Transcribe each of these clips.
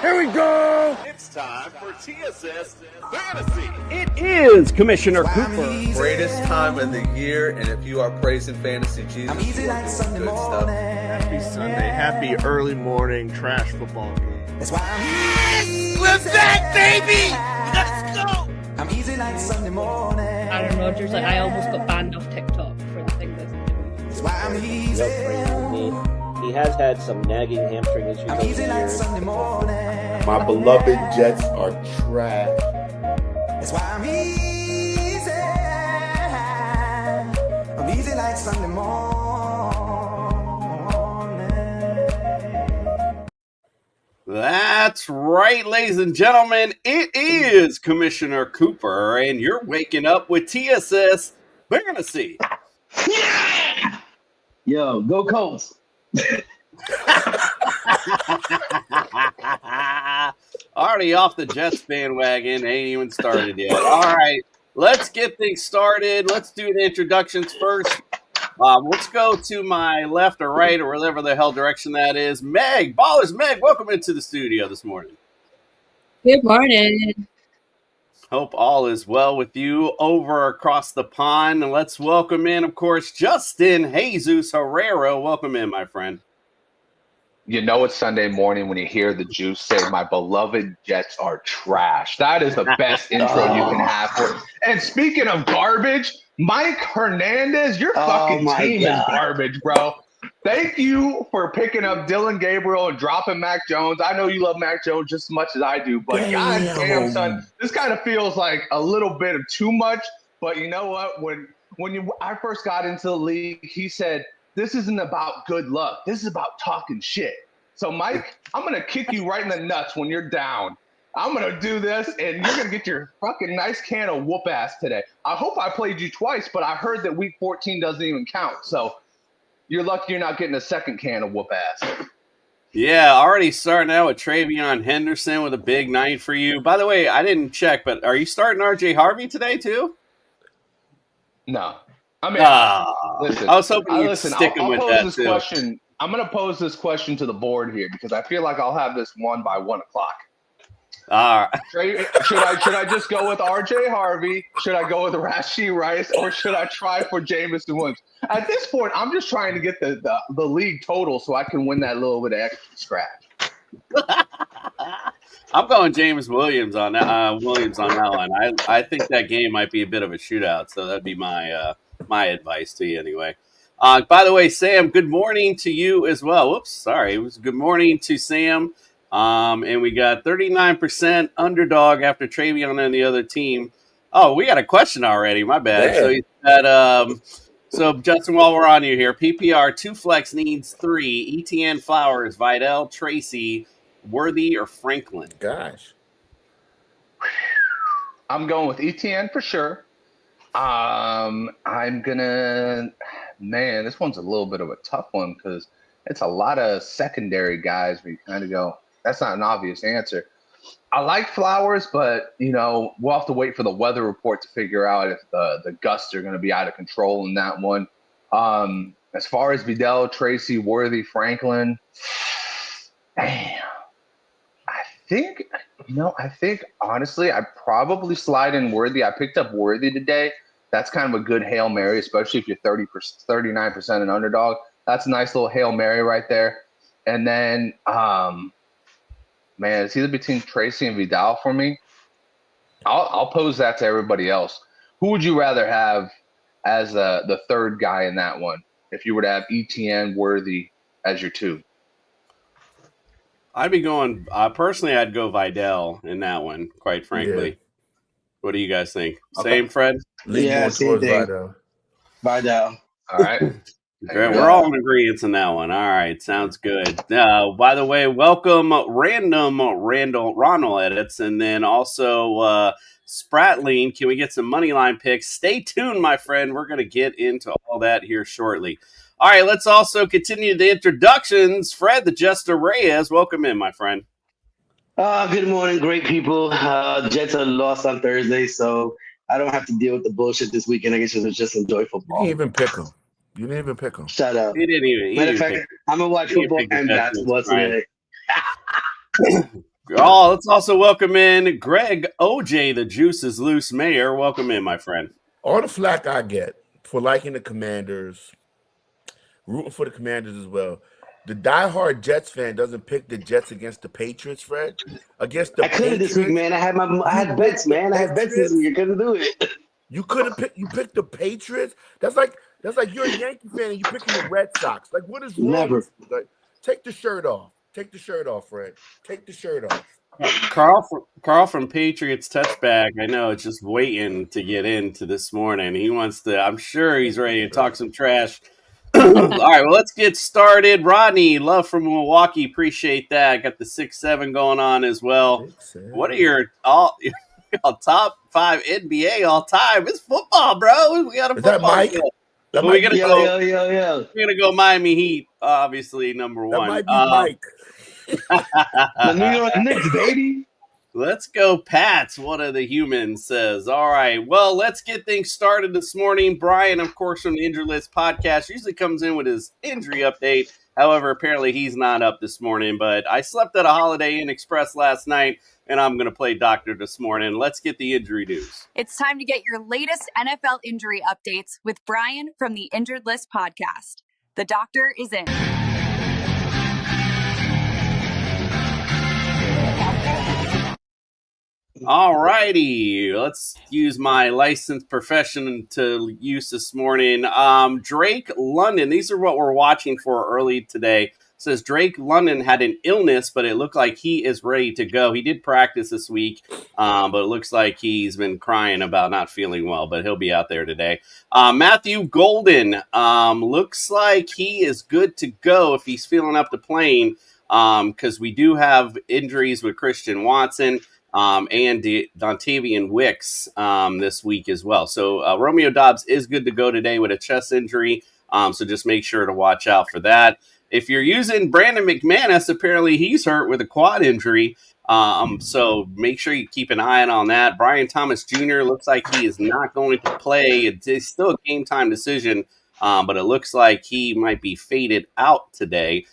Here we go. It's time for TSS Fantasy. It is Commissioner Cooper. Greatest time of the year, and if you are praising fantasy Jesus, you are doing good stuff. Happy Sunday. Happy early morning trash football game. That's why We're back, baby. Let's go. I'm easy like Sunday morning. Aaron Rodgers, I almost got banned off TikTok for the thing that's doing. That's why I'm easy. He has had some nagging hamstring issues I'm over easy the like years. Sunday morning. My beloved Jets are trash. That's why I'm easy. I'm easy like Sunday morning. That's right, ladies and gentlemen. It is Commissioner Cooper, and you're waking up with TSS Fantasy. Yo, go Colts. Already off the Jets bandwagon, ain't even started yet. All right, let's get things started. Let's do the introductions first. Let's go to my left or right or whatever the hell direction that is. Meg, Ballers Meg, welcome into the studio this morning. Good morning. Hope all is well with you over across the pond. And let's welcome in, of course, Justin Jesus Herrera. Welcome in, my friend. You know it's Sunday morning when you hear the Juice say, "My beloved Jets are trash." That is the best intro you can have for it. And speaking of garbage, Mike Hernandez, your fucking team is garbage, bro. Thank you for picking up Dylan Gabriel and dropping Mac Jones. I know you love Mac Jones just as much as I do, but goddamn, son, this kind of feels like a little bit of too much. But you know what? When I first got into the league, he said, "This isn't about good luck. This is about talking shit." So, Mike, I'm going to kick you right in the nuts when you're down. I'm going to do this, and you're going to get your fucking nice can of whoop ass today. I hope I played you twice, but I heard that week 14 doesn't even count. So you're lucky you're not getting a second can of whoop ass. Yeah, already starting out with Travion Henderson with a big night for you. By the way, I didn't check, but are you starting RJ Harvey today too? No. I mean, listen, I was hoping you'd stick him with that too. Question. I'm going to pose this question to the board here because I feel like I'll have this won by 1 o'clock. All right. Should I just go with RJ Harvey? Should I go with Rashee Rice, or should I try for Jameson Williams? At this point, I'm just trying to get the league total so I can win that little bit of extra scratch. I'm going James Williams on that one. I think that game might be a bit of a shootout, so that'd be my advice to you anyway. By the way, Sam, good morning to you as well. Whoops, sorry. It was good morning to Sam. And we got 39% underdog after Travion and the other team. Oh, we got a question already. My bad. Yeah. So he said, so Justin, while we're on you here, PPR 2 flex needs 3. ETN, Flowers, Vidal, Tracy, Worthy, or Franklin? Gosh. I'm going with ETN for sure. I'm gonna, man, this one's a little bit of a tough one because it's a lot of secondary guys. We kind of go, that's not an obvious answer. I like Flowers, but we'll have to wait for the weather report to figure out if the gusts are going to be out of control in that one. As far as Vidal, Tracy, Worthy, Franklin, damn. I think honestly, I'd probably slide in Worthy. I picked up Worthy today. That's kind of a good Hail Mary, especially if you're 39% an underdog. That's a nice little Hail Mary right there. And then, man, it's either between Tracy and Vidal for me. I'll pose that to everybody else. Who would you rather have as the third guy in that one if you were to have ETN, Worthy as your 2? I'd be going personally. I'd go Vidal in that one. Quite frankly, Yeah. What do you guys think? Okay. Same, Fred? Lean more towards Vidal. All right. Great. We're all in agreement on that one. All right, sounds good. By the way, welcome Ronald edits, and then also Spratling. Can we get some money line picks? Stay tuned, my friend. We're going to get into all that here shortly. All right, let's also continue the introductions. Fred the Jester Reyes, welcome in, my friend. Good morning, great people. Jets are lost on Thursday, so I don't have to deal with the bullshit this weekend. I guess just enjoy You football. didn't even pick him. You didn't even pick him. Shut up. He didn't even. Matter of fact, I'm going to watch football and basketball today. Oh, let's also welcome in Greg OJ, the Juice is Loose Mayor. Welcome in, my friend. All the flack I get for liking the Commanders, rooting for the Commanders as well. The diehard Jets fan doesn't pick the Jets against the Patriots, Fred. Against the I couldn't Patriots, this week, man. I had bets, man. I had bets this week. I couldn't do it. You couldn't pick. You picked the Patriots. That's like you're a Yankee fan and you picking the Red Sox. Like, what is wrong? Never. Like, take the shirt off. Take the shirt off, Fred. Take the shirt off. Carl from Patriots Touchback. I know it's just waiting to get into this morning. He wants to. I'm sure he's ready to talk some trash. All right, well, let's get started. Rodney, love from Milwaukee. Appreciate that. Got the 6-7 going on as well. 6-7. What are your top 5 NBA all time? It's football, bro. We got a football. Is that Mike? Well, we're gonna go. Yo. We're gonna go Miami Heat, obviously number That one. might be Mike. The New York Knicks, baby. Let's go, Pats. One of the humans says. All right. Well, let's get things started this morning. Brian, of course, from the Injury List podcast, usually comes in with his injury update. However, apparently he's not up this morning. But I slept at a Holiday Inn Express last night, and I'm going to play doctor this morning. Let's get the injury news. It's time to get your latest NFL injury updates with Brian from the Injured List podcast. The doctor is in. All righty, let's use my licensed profession to use this morning. Drake London, these are what we're watching for early today. It says Drake London had an illness, but it looked like he is ready to go. He did practice this week, but it looks like he's been crying about not feeling well, but he'll be out there today. Matthew Golden, looks like he is good to go if he's feeling up to playing, because we do have injuries with Christian Watson. And Dontavian Wicks this week as well. So Romeo Doubs is good to go today with a chest injury, so just make sure to watch out for that. If you're using Brandon McManus, apparently he's hurt with a quad injury, so make sure you keep an eye on that. Brian Thomas Jr. looks like he is not going to play. It's still a game-time decision, but it looks like he might be faded out today.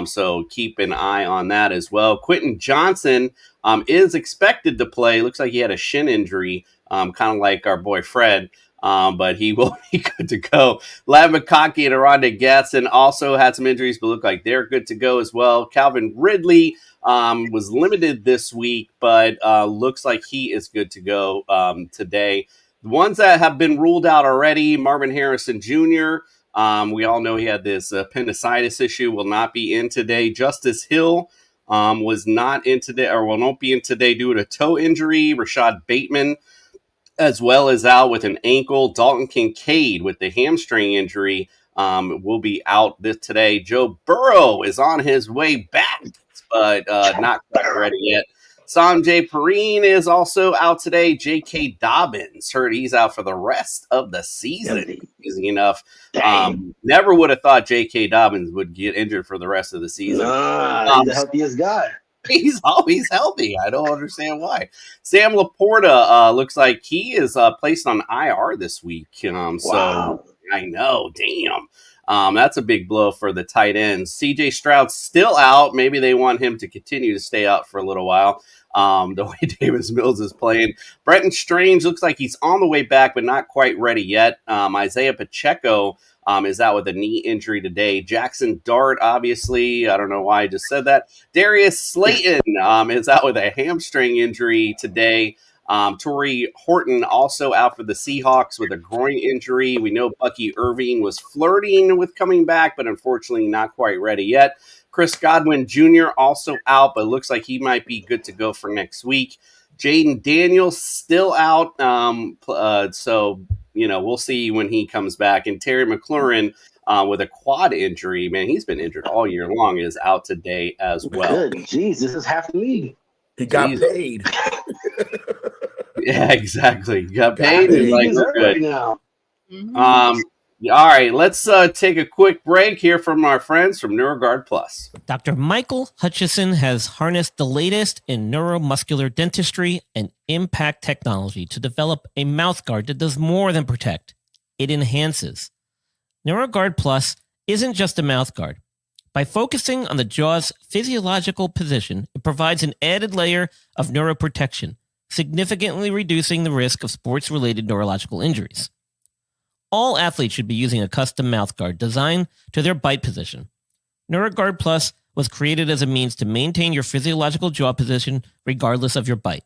So keep an eye on that as well. Quentin Johnson is expected to play. Looks like he had a shin injury, kind of like our boy Fred, but he will be good to go. Ladd McConkey and Aronde Gatson also had some injuries, but look like they're good to go as well. Calvin Ridley was limited this week, but looks like he is good to go today. The ones that have been ruled out already, Marvin Harrison Jr., we all know he had this appendicitis issue, will not be in today. Justice Hill was not in today, or will not be in today due to toe injury. Rashad Bateman, as well as out with an ankle. Dalton Kincaid with the hamstring injury will be out today. Joe Burrow is on his way back, but not quite ready yet. Sanjay Perine is also out today. J.K. Dobbins, heard he's out for the rest of the season. Easy enough. Never would have thought J.K. Dobbins would get injured for the rest of the season. He's the healthiest guy. He's always healthy. I don't understand why. Sam Laporta looks like he is placed on IR this week. Wow. So I know, damn. That's a big blow for the tight ends. C.J. Stroud's still out. Maybe they want him to continue to stay out for a little while. The way Davis Mills is playing. Brenton Strange looks like he's on the way back, but not quite ready yet. Isaiah Pacheco is out with a knee injury today. Jackson Dart, obviously, I don't know why I just said that. Darius Slayton is out with a hamstring injury today. Torrey Horton also out for the Seahawks with a groin injury. We know Bucky Irving was flirting with coming back, but unfortunately not quite ready yet. Chris Godwin Jr. also out, but looks like he might be good to go for next week. Jaden Daniels still out, so we'll see when he comes back. And Terry McLaurin with a quad injury, man, he's been injured all year long, is out today as well. Good. Jeez, this is half the league. He got paid. Yeah, exactly. Got paid. Like, we're good. Right now. Mm-hmm. All right, let's take a quick break here from our friends from NeuroGuard Plus. Dr. Michael Hutchison has harnessed the latest in neuromuscular dentistry and impact technology to develop a mouthguard that does more than protect. It enhances. NeuroGuard Plus isn't just a mouthguard. By focusing on the jaw's physiological position, it provides an added layer of neuroprotection, significantly reducing the risk of sports-related neurological injuries. All athletes should be using a custom mouthguard designed to their bite position. NeuroGuard Plus was created as a means to maintain your physiological jaw position regardless of your bite.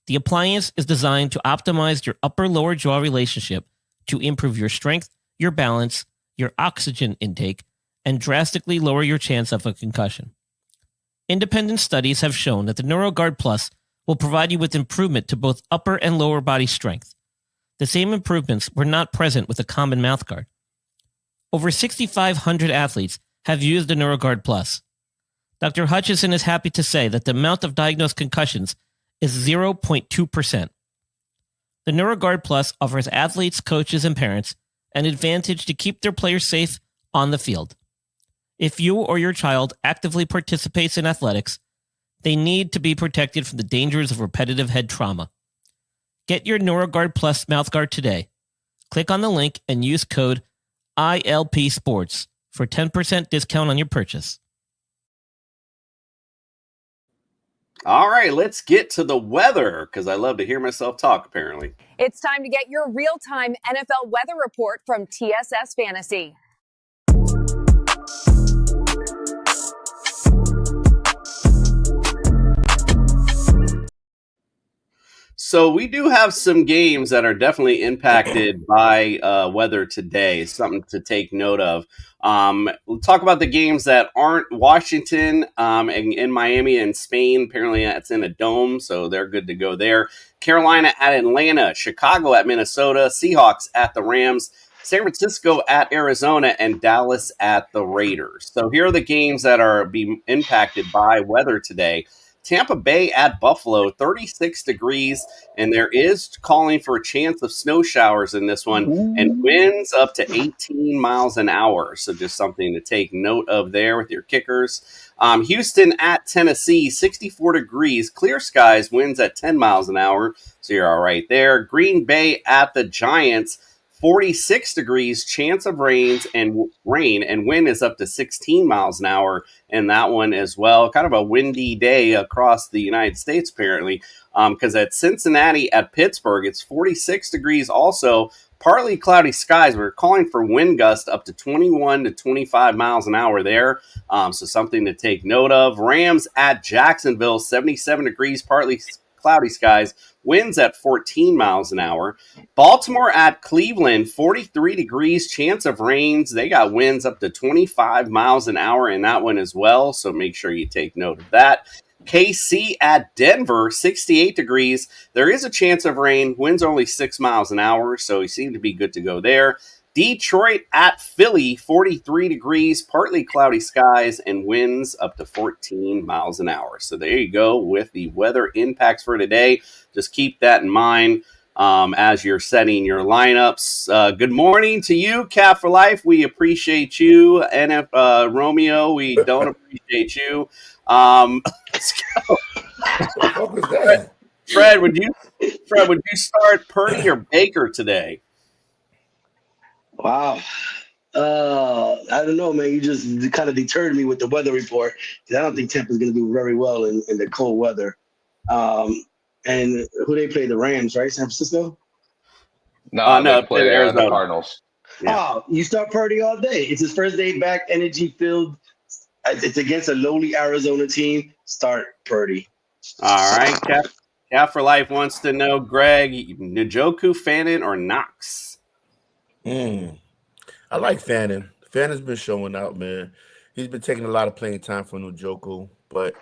The appliance is designed to optimize your upper-lower jaw relationship to improve your strength, your balance, your oxygen intake, and drastically lower your chance of a concussion. Independent studies have shown that the NeuroGuard Plus will provide you with improvement to both upper and lower body strength. The same improvements were not present with a common mouthguard. Over 6,500 athletes have used the NeuroGuard Plus. Dr. Hutchison is happy to say that the amount of diagnosed concussions is 0.2%. The NeuroGuard Plus offers athletes, coaches, and parents an advantage to keep their players safe on the field. If you or your child actively participates in athletics, they need to be protected from the dangers of repetitive head trauma. Get your NeuroGuard Plus mouthguard today. Click on the link and use code ILPSports for 10% discount on your purchase. All right, let's get to the weather because I love to hear myself talk, apparently. It's time to get your real-time NFL weather report from TSS Fantasy. So we do have some games that are definitely impacted by weather today. Something to take note of. We'll talk about the games that aren't Washington and in Miami and Spain. Apparently that's in a dome, so they're good to go there. Carolina at Atlanta, Chicago at Minnesota, Seahawks at the Rams, San Francisco at Arizona, and Dallas at the Raiders. So here are the games that are being impacted by weather today. Tampa Bay at Buffalo, 36 degrees, and there is calling for a chance of snow showers in this one, and winds up to 18 miles an hour. So just something to take note of there with your kickers. Houston at Tennessee, 64 degrees, clear skies, winds at 10 miles an hour. So you're all right there. Green Bay at the Giants, 46 degrees, chance of rain, and wind is up to 16 miles an hour in that one as well. Kind of a windy day across the United States, apparently, because at Cincinnati at Pittsburgh, it's 46 degrees also, partly cloudy skies. We're calling for wind gusts up to 21 to 25 miles an hour there, so something to take note of. Rams at Jacksonville, 77 degrees, partly cloudy skies, winds at 14 miles an hour. Baltimore at Cleveland, 43 degrees, chance of rains. They got winds up to 25 miles an hour in that one as well, so make sure you take note of that. KC at Denver, 68 degrees. There is a chance of rain. Winds only 6 miles an hour, so we seem to be good to go there. Detroit at Philly, 43 degrees, partly cloudy skies, and winds up to 14 miles an hour. So there you go with the weather impacts for today. Just keep that in mind as you're setting your lineups. Good morning to you, Cap for Life. We appreciate you. And Romeo, we don't appreciate you. Let's go. What was that? Fred, would you start Purdy or Baker today? Wow. I don't know, man. You just kind of deterred me with the weather report because I don't think Tampa's going to do very well in the cold weather. And who they play? The Rams, right? San Francisco? No, they play Arizona. the Cardinals. Yeah. Oh, you start Purdy all day. It's his first day back, energy filled. It's against a lowly Arizona team. Start Purdy. All right, Cap for Life wants to know, Greg, Njoku, Fannin, or Knox? I like Fannin. Fannon's been showing out, man. He's been taking a lot of playing time for Njoku, but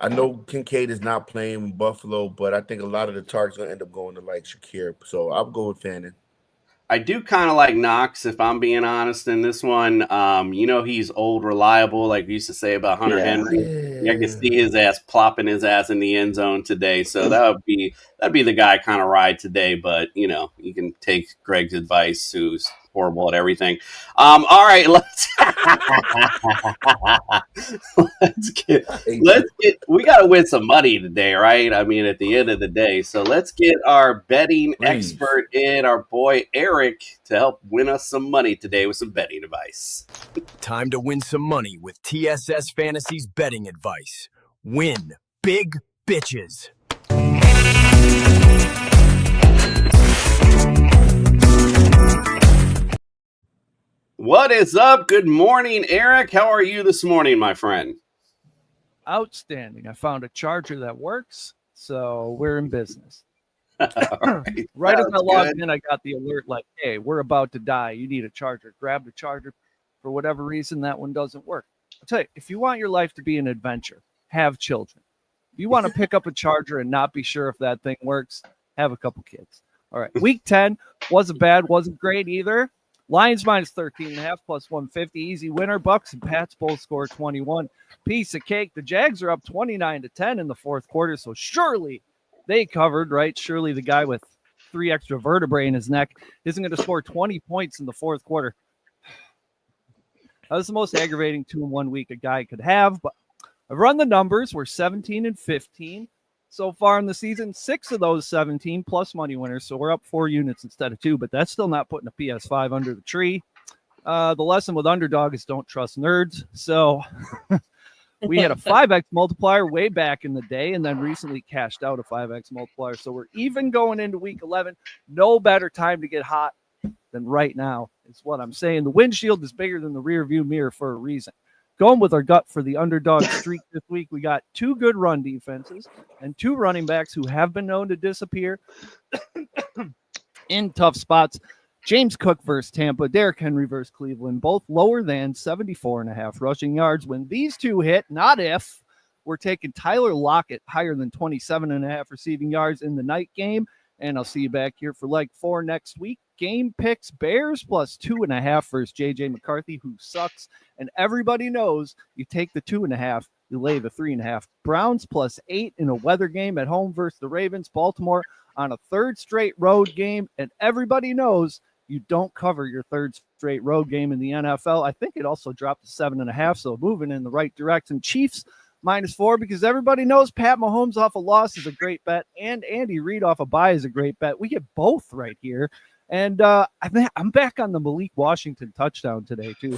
I know Kincaid is not playing in Buffalo, but I think a lot of the targets are going to end up going to like Shakir. So I'll go with Fannin. I do kind of like Knox, if I'm being honest, in this one. He's old, reliable, like we used to say about Hunter Henry. Yeah, I can see his ass plopping his ass in the end zone today. So that'd be the guy kind of ride today. But, you can take Greg's advice, who's horrible at everything. All right, let's we got to win some money today, right? I mean, at the end of the day. So let's get our betting expert in, our boy Eric, to help win us some money today with some betting advice. Time to win some money with TSS Fantasy's betting advice. Win big bitches. What is up? Good morning, Eric. How are you this morning, my friend? Outstanding. I found a charger that works, so we're in business. Right as I logged in, I got the alert like, hey, we're about to die. You need a charger. Grab the charger. For whatever reason, that one doesn't work. I'll tell you, if you want your life to be an adventure, have children. If you want to pick up a charger and not be sure if that thing works, have a couple kids. All right. Week 10 wasn't bad, wasn't great either. Lions minus 13.5 plus 150. Easy winner. Bucks and Pats both score 21. Piece of cake. The Jags are up 29-10 in the fourth quarter, so surely they covered, right? Surely the guy with 3 extra vertebrae in his neck isn't going to score 20 points in the fourth quarter. That was the most aggravating 2-in-1 week a guy could have, but I've run the numbers. We're 17-15 so far in the season. 6 of those 17 plus money winners, so we're up 4 units instead of 2, but that's still not putting a PS5 under the tree. The lesson with underdog is don't trust nerds. So we had a 5x multiplier way back in the day and then recently cashed out a 5x multiplier. So we're even going into week 11. No better time to get hot than right now is what I'm saying. The windshield is bigger than the rear view mirror for a reason. Going with our gut for the underdog streak this week, we got 2 good run defenses and 2 running backs who have been known to disappear in tough spots. James Cook versus Tampa, Derrick Henry versus Cleveland, both lower than 74.5 rushing yards. When these two hit, not if, we're taking Tyler Lockett higher than 27.5 receiving yards in the night game. And I'll see you back here for leg 4 next week. Game picks Bears plus 2.5 versus JJ McCarthy, who sucks. And everybody knows you take the 2.5, you lay the 3.5. Browns plus 8 in a weather game at home versus the Ravens. Baltimore on a 3rd straight road game. And everybody knows you don't cover your 3rd straight road game in the NFL. I think it also dropped to 7.5, so moving in the right direction. Chiefs -4 because everybody knows Pat Mahomes off a loss is a great bet and Andy Reid off a bye is a great bet. We get both right here. And I'm back on the Malik Washington touchdown today too.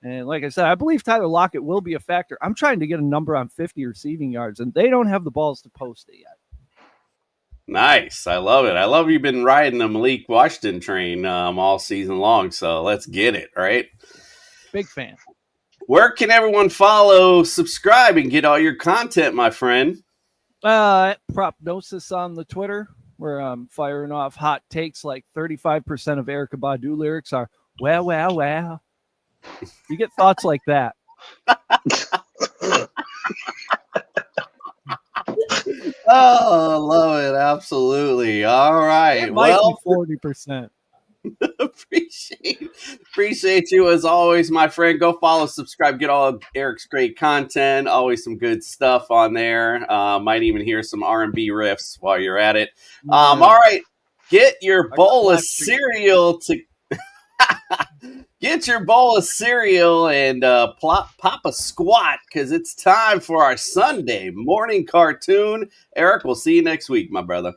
And like I said, I believe Tyler Lockett will be a factor. I'm trying to get a number on 50 receiving yards and they don't have the balls to post it yet. Nice. I love it. I love you've been riding the Malik Washington train all season long. So let's get it, right? Big fan. Where can everyone follow, subscribe, and get all your content, my friend? Propnosis on the Twitter, where I'm firing off hot takes like 35% of Erykah Badu lyrics are, wow, wow, wow. You get thoughts like that. Oh, I love it. Absolutely. All right. It might be 40%. Appreciate you as always, my friend. Go follow, subscribe, get all of Eric's great content. Always some good stuff on there. Might even hear some R&B riffs while you're at it. All right, get your bowl of cereal and pop a squat because it's time for our Sunday morning cartoon. Eric, we'll see you next week, my brother.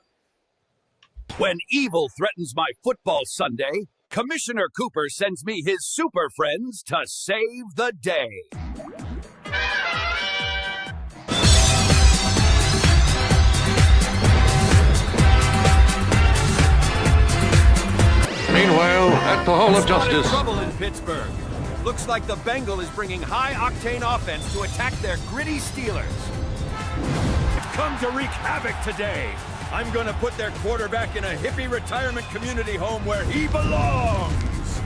When evil threatens my football Sunday, Commissioner Cooper sends me his super friends to save the day. Meanwhile, at the Hall of Justice. Trouble in Pittsburgh. Looks like the Bengal is bringing high-octane offense to attack their gritty Steelers. I've come to wreak havoc today. I'm going to put their quarterback in a hippie retirement community home where he belongs.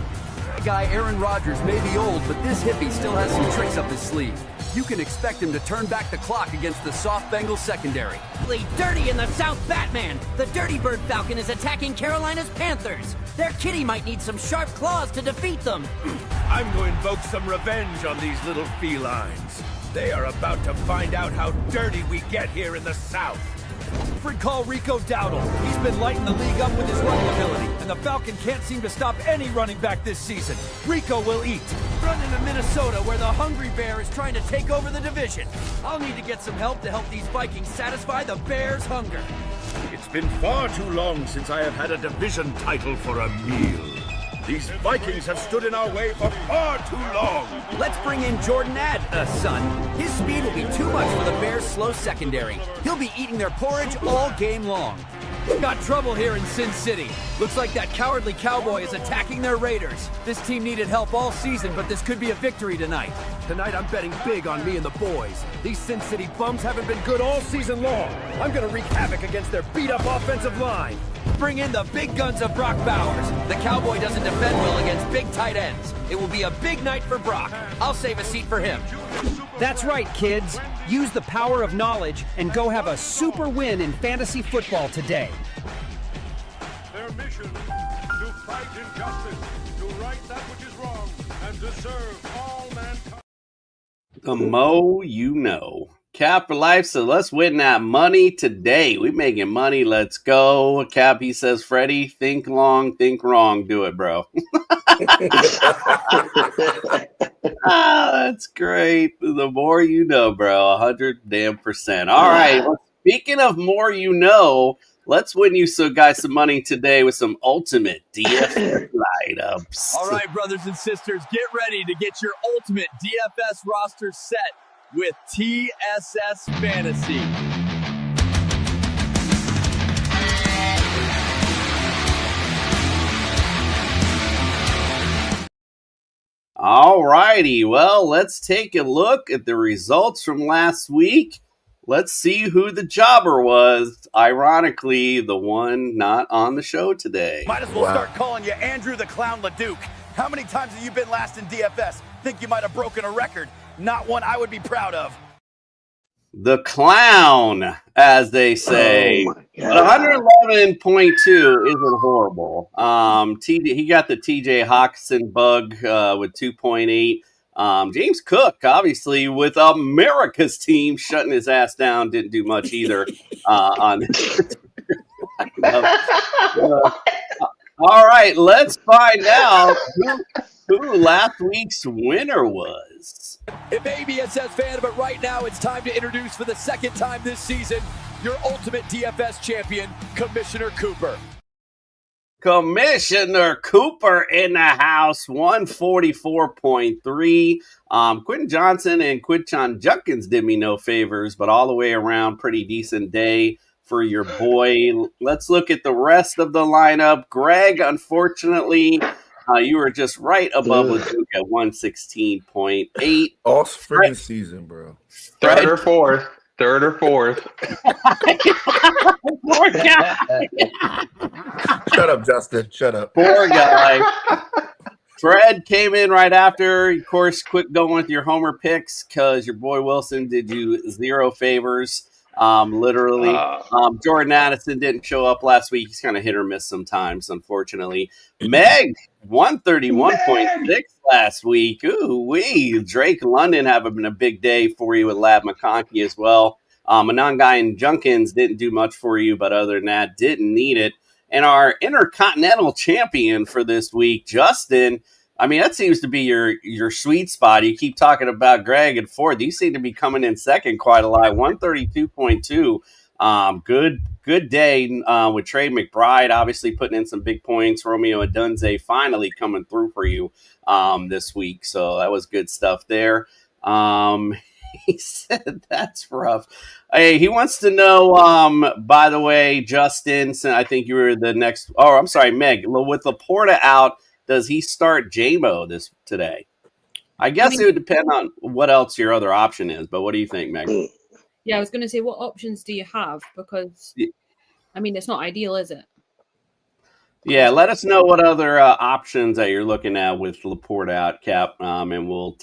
Guy Aaron Rodgers may be old, but this hippie still has some tricks up his sleeve. You can expect him to turn back the clock against the soft Bengal secondary. Dirty in the South Batman. The Dirty Bird Falcon is attacking Carolina's Panthers. Their kitty might need some sharp claws to defeat them. I'm going to invoke some revenge on these little felines. They are about to find out how dirty we get here in the South. Alfred call Rico Dowdle. He's been lighting the league up with his running ability, and the Falcon can't seem to stop any running back this season. Rico will eat. Running to Minnesota, where the Hungry Bear is trying to take over the division. I'll need to get some help to help these Vikings satisfy the Bears' hunger. It's been far too long since I have had a division title for a meal. These Vikings have stood in our way for far too long. Let's bring in Jordan son. His speed will be too much for the Bears' slow secondary. He'll be eating their porridge all game long. Got trouble here in Sin City. Looks like that cowardly cowboy is attacking their Raiders. This team needed help all season, but this could be a victory tonight. Tonight I'm betting big on me and the boys. These Sin City bums haven't been good all season long. I'm gonna wreak havoc against their beat-up offensive line. Bring in the big guns of Brock Bowers. The cowboy doesn't defend well against big tight ends. It will be a big night for Brock. I'll save a seat for him. That's right, kids. Use the power of knowledge and go have a super win in fantasy football today. Their mission, to fight injustice, to right that which is wrong, and to serve all mankind. The Mo you know. Cap for life, so let's win that money today. We making money, let's go. Cap, he says, Freddie, think long, think wrong. Do it, bro. That's great. The more you know, bro. 100%. All right. Well, speaking of more you know, let's win you some money today with some ultimate DFS lineups. All right, brothers and sisters, get ready to get your ultimate DFS roster set with TSS Fantasy. All righty. Well, let's take a look at the results from last week. Let's see who the jobber was. Ironically, the one not on the show today. Might as well start calling you Andrew the Clown LeDuc. How many times have you been last in DFS? Think you might have broken a record. Not one I would be proud of. The clown, as they say. Oh But 111.2 isn't horrible. He got the TJ Hawkinson bug with 2.8. James Cook, obviously, with America's team shutting his ass down, didn't do much either on this. All right, let's find out who last week's winner was. It may be a SS fan, but right now it's time to introduce for the second time this season your ultimate DFS champion, Commissioner Cooper. Commissioner Cooper in the house, 144.3. Quentin Johnson and Quinton Judkins did me no favors, but all the way around, pretty decent day for your boy. Let's look at the rest of the lineup. Greg, unfortunately, you were just right above Luke at 116.8. All freaking season, bro. Third or fourth. Poor guy. Shut up, Justin. Shut up. Poor guy. Fred came in right after. Of course, quit going with your homer picks because your boy Wilson did you zero favors. Literally. Jordan Addison didn't show up last week. He's kind of hit or miss sometimes, unfortunately. Meg, 131.6 last week. Ooh wee. Drake London having a big day for you with Lab McConkey as well. Anangai and Junkins didn't do much for you, but other than that, didn't need it. And our Intercontinental Champion for this week, Justin, I mean, that seems to be your sweet spot. You keep talking about Greg and Ford. These seem to be coming in second quite a lot. 132.2. Good day with Trey McBride, obviously putting in some big points. Romeo Adunze finally coming through for you this week. So that was good stuff there. He said that's rough. Hey, he wants to know, by the way, Justin, I think you were the next. Oh, I'm sorry, Meg. With Laporta out, does he start J-Mo today? I guess it would depend on what else your other option is, but what do you think, Meg? Yeah, I was going to say, what options do you have? Because, I mean, it's not ideal, is it? Yeah, let us know what other options that you're looking at with Laporta out, Cap, and we'll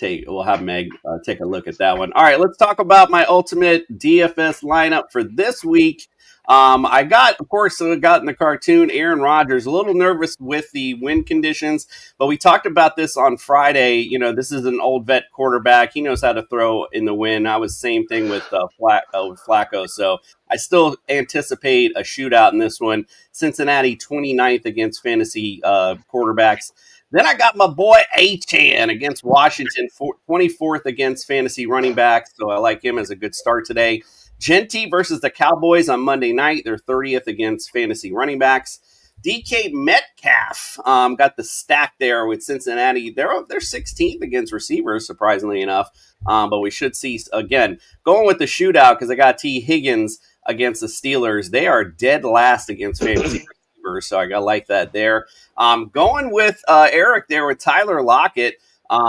have Meg take a look at that one. All right, let's talk about my ultimate DFS lineup for this week. I got in the cartoon Aaron Rodgers, a little nervous with the wind conditions, but we talked about this on Friday. You know, this is an old vet quarterback. He knows how to throw in the wind. I was same thing with Flacco. So I still anticipate a shootout in this one. Cincinnati 29th against fantasy quarterbacks. Then I got my boy Achane against Washington, 24th against fantasy running backs. So I like him as a good start today. Genty versus the Cowboys on Monday night. They're 30th against fantasy running backs. DK Metcalf got the stack there with Cincinnati. They're 16th against receivers, surprisingly enough. But we should see, again, going with the shootout because I got T. Higgins against the Steelers. They are dead last against fantasy receivers, so I got to like that there. Going with Eric there with Tyler Lockett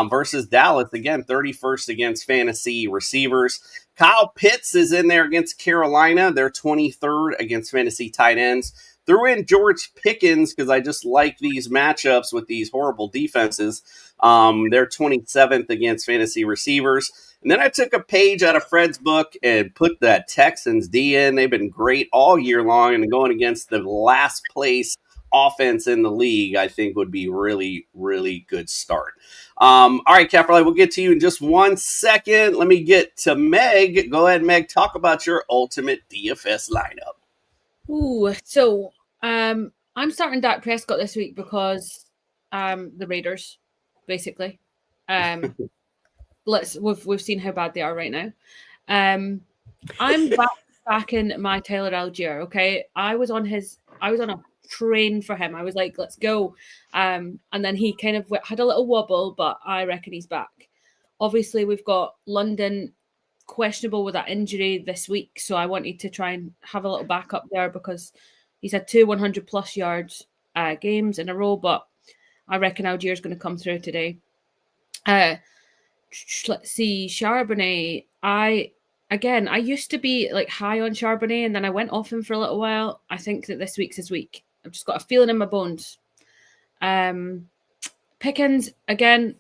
versus Dallas. Again, 31st against fantasy receivers. Kyle Pitts is in there against Carolina. They're 23rd against fantasy tight ends. Threw in George Pickens because I just like these matchups with these horrible defenses. They're 27th against fantasy receivers. And then I took a page out of Fred's book and put that Texans D in. They've been great all year long, and going against the last place offense in the league, I think would be really, really good start. All right, Caproli, we'll get to you in just 1 second. Let me get to Meg. Go ahead, Meg. Talk about your ultimate DFS lineup. Ooh, so I'm starting Dak Prescott this week because the Raiders, basically. We've seen how bad they are right now. I'm back in my Tyler Algier. Okay, I was on a train for him. I was like, let's go. And then he kind of had a little wobble, but I reckon he's back. Obviously, we've got London questionable with that injury this week, so I wanted to try and have a little backup there because he's had 2 100-plus yards games in a row, but I reckon Algier's going to come through today. Let's see, Charbonnet. I used to be like high on Charbonnet, and then I went off him for a little while. I think that this week's his week. I've just got a feeling in my bones. Pickens, again,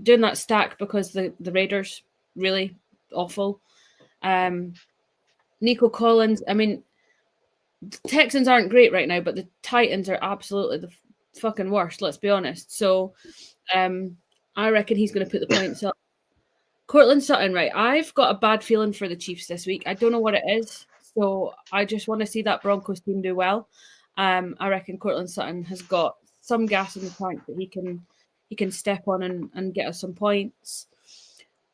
doing that stack because the Raiders, really awful. Nico Collins, I mean, the Texans aren't great right now, but the Titans are absolutely the fucking worst, let's be honest. So I reckon he's going to put the points up. Courtland Sutton, right, I've got a bad feeling for the Chiefs this week. I don't know what it is, so I just want to see that Broncos team do well. I reckon Courtland Sutton has got some gas in the tank that he can step on and get us some points.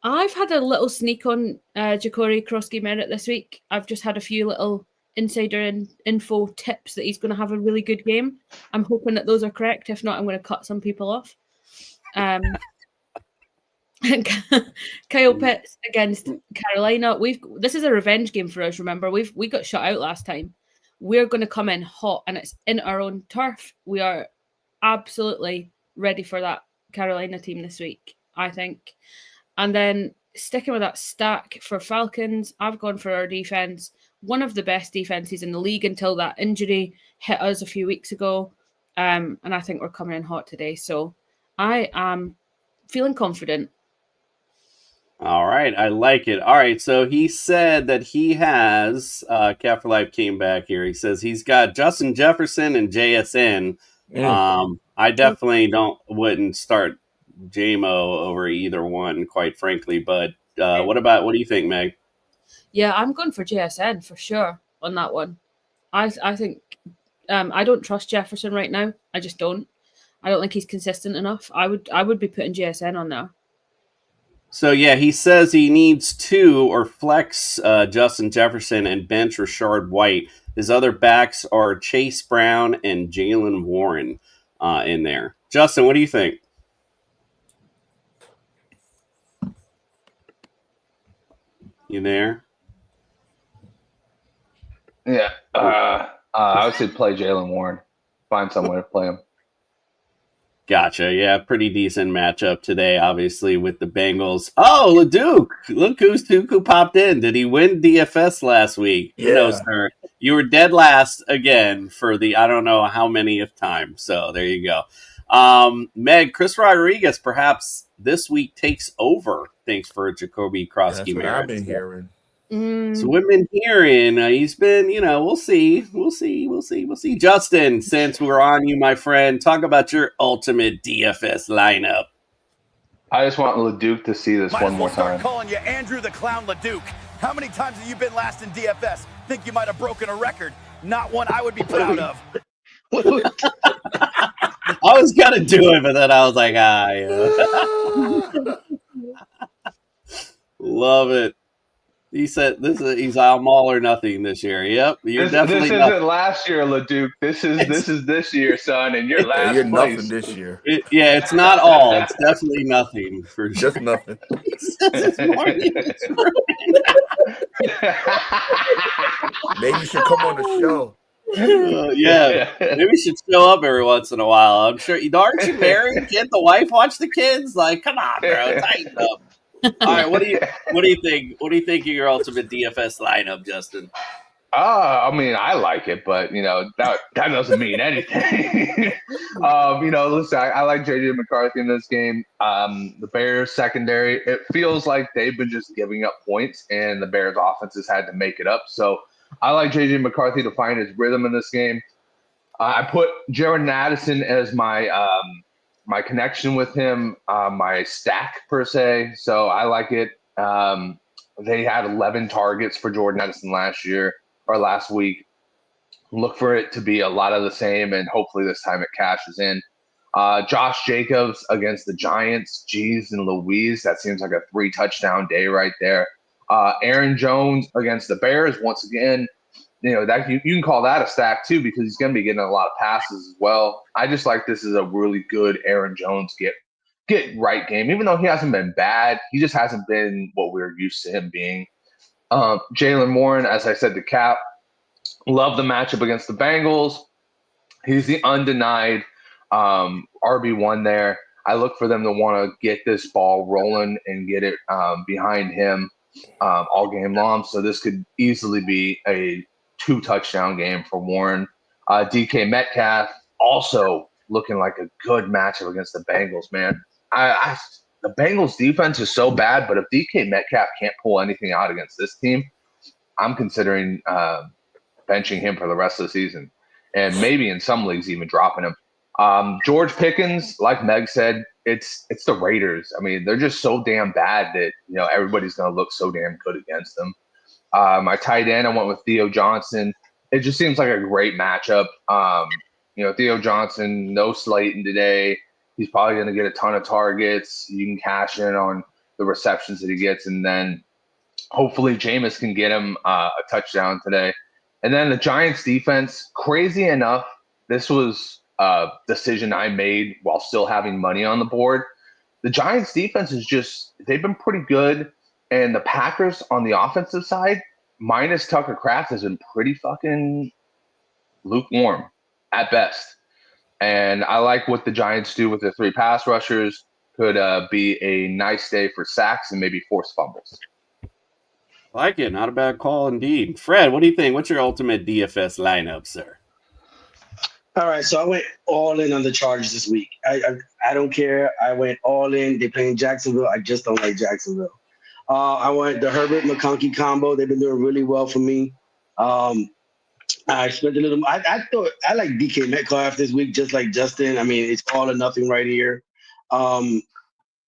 I've had a little sneak on Ja'Cory Krosky-Merritt this week. I've just had a few little insider info tips that he's going to have a really good game. I'm hoping that those are correct. If not, I'm going to cut some people off. Kyle Pitts against Carolina. This is a revenge game for us. Remember, we got shut out last time. We're going to come in hot, and it's in our own turf. We are absolutely ready for that Carolina team this week, I think. And then sticking with that stack for Falcons, I've gone for our defense. One of the best defenses in the league until that injury hit us a few weeks ago. And I think we're coming in hot today. So I am feeling confident. All right, I like it. All right, so he said that he has, Cat for Life came back here. He says he's got Justin Jefferson and JSN. I definitely wouldn't start JMO over either one, quite frankly. But what do you think, Meg? Yeah, I'm going for JSN for sure on that one. I think I don't trust Jefferson right now. I just don't. I don't think he's consistent enough. I would be putting JSN on there. So, yeah, he says he needs two or flex Justin Jefferson and bench Rashard White. His other backs are Chase Brown and Jaylen Warren in there. Justin, what do you think? You there? Yeah. I would say play Jaylen Warren. Find some way to play him. Gotcha. Yeah, pretty decent matchup today, obviously, with the Bengals. Oh, Leduc. Look who popped in. Did he win DFS last week? Yeah. No, sir. You were dead last again for the I don't know how manyth time. So there you go. Meg, Chris Rodriguez perhaps this week takes over. Thanks for Ja'Cory Krosky-Merritt. That's what I've been hearing. So we've been hearing he's been, we'll see. Justin, since we're on you, my friend, talk about your ultimate DFS lineup. I just want LeDuc to see this Might one as more well start time. calling you Andrew the Clown LeDuc. How many times have you been last in DFS? Think you might have broken a record. Not one I would be proud of. I was gonna do it, but then I was like, yeah. Love it. He said he's I'm all or nothing this year. Yep, you're definitely. This isn't last year, LeDuc. This is this year, son, and you're last You're place. nothing this year. It's not all. It's definitely nothing for sure. Just nothing. Maybe you should come on the show. Yeah, maybe you should show up every once in a while. I'm sure. Aren't you married? Can't the wife watch the kids? Like, come on, bro, tighten up. All right, what do you think? What do you think of your ultimate DFS lineup, Justin? I mean, I like it, but that doesn't mean anything. Listen, I like JJ McCarthy in this game. The Bears secondary, it feels like they've been just giving up points, and the Bears offense has had to make it up. So I like JJ McCarthy to find his rhythm in this game. I put Jordan Addison as my my connection with him, my stack per se. So I like it. They had 11 targets for Jordan Addison last week. Look for it to be a lot of the same, and hopefully this time it cashes in. Josh Jacobs against the Giants. Jeez and Louise. That seems like a 3-touchdown day right there. Aaron Jones against the Bears. Once again, that you can call that a stack too, because he's going to be getting a lot of passes as well. I just like this is a really good Aaron Jones get right game. Even though he hasn't been bad, he just hasn't been what we're used to him being. Jaylen Warren, as I said to Cap, love the matchup against the Bengals. He's the undenied RB1 there. I look for them to want to get this ball rolling and get it behind him all game long. So this could easily be a 2-touchdown game for Warren. DK Metcalf also looking like a good matchup against the Bengals, man. The Bengals defense is so bad, but if DK Metcalf can't pull anything out against this team, I'm considering benching him for the rest of the season, and maybe in some leagues even dropping him. George Pickens, like Meg said, it's the Raiders. I mean, they're just so damn bad that everybody's going to look so damn good against them. My tight end, I went with Theo Johnson. It just seems like a great matchup. Theo Johnson, no Slayton today. He's probably going to get a ton of targets. You can cash in on the receptions that he gets, and then hopefully Jameis can get him a touchdown today. And then the Giants defense, crazy enough, this was a decision I made while still having money on the board. The Giants defense they've been pretty good. And the Packers on the offensive side, minus Tucker Kraft, has been pretty fucking lukewarm at best. And I like what the Giants do with their 3 pass rushers. Could be a nice day for sacks and maybe forced fumbles. Like it. Not a bad call indeed. Fred, what do you think? What's your ultimate DFS lineup, sir? All right, so I went all in on the Chargers this week. I don't care. I went all in. They're playing Jacksonville. I just don't like Jacksonville. I went the Herbert McConkey combo. They've been doing really well for me. I spent a little. I thought I like DK Metcalf this week, just like Justin. I mean, it's all or nothing right here. I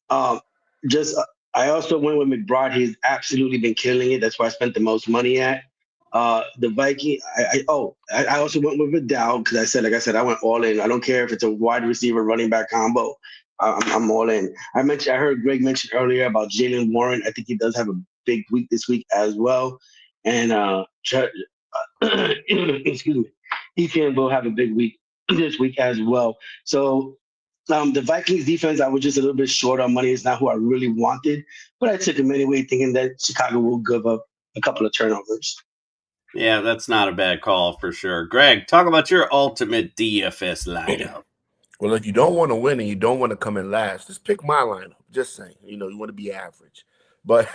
also went with McBride. He's absolutely been killing it. That's why I spent the most money at. The Viking. I also went with Vidal because like I said, I went all in. I don't care if it's a wide receiver running back combo. I'm all in. I heard Greg mention earlier about Jaylen Warren. I think he does have a big week this week as well. And excuse me, Ethan will have a big week this week as well. So the Vikings defense, I was just a little bit short on money. It's not who I really wanted, but I took him anyway, thinking that Chicago will give up a couple of turnovers. Yeah, that's not a bad call for sure. Greg, talk about your ultimate DFS lineup. Well, if you don't want to win and you don't want to come in last, just pick my lineup. Just saying, you want to be average. But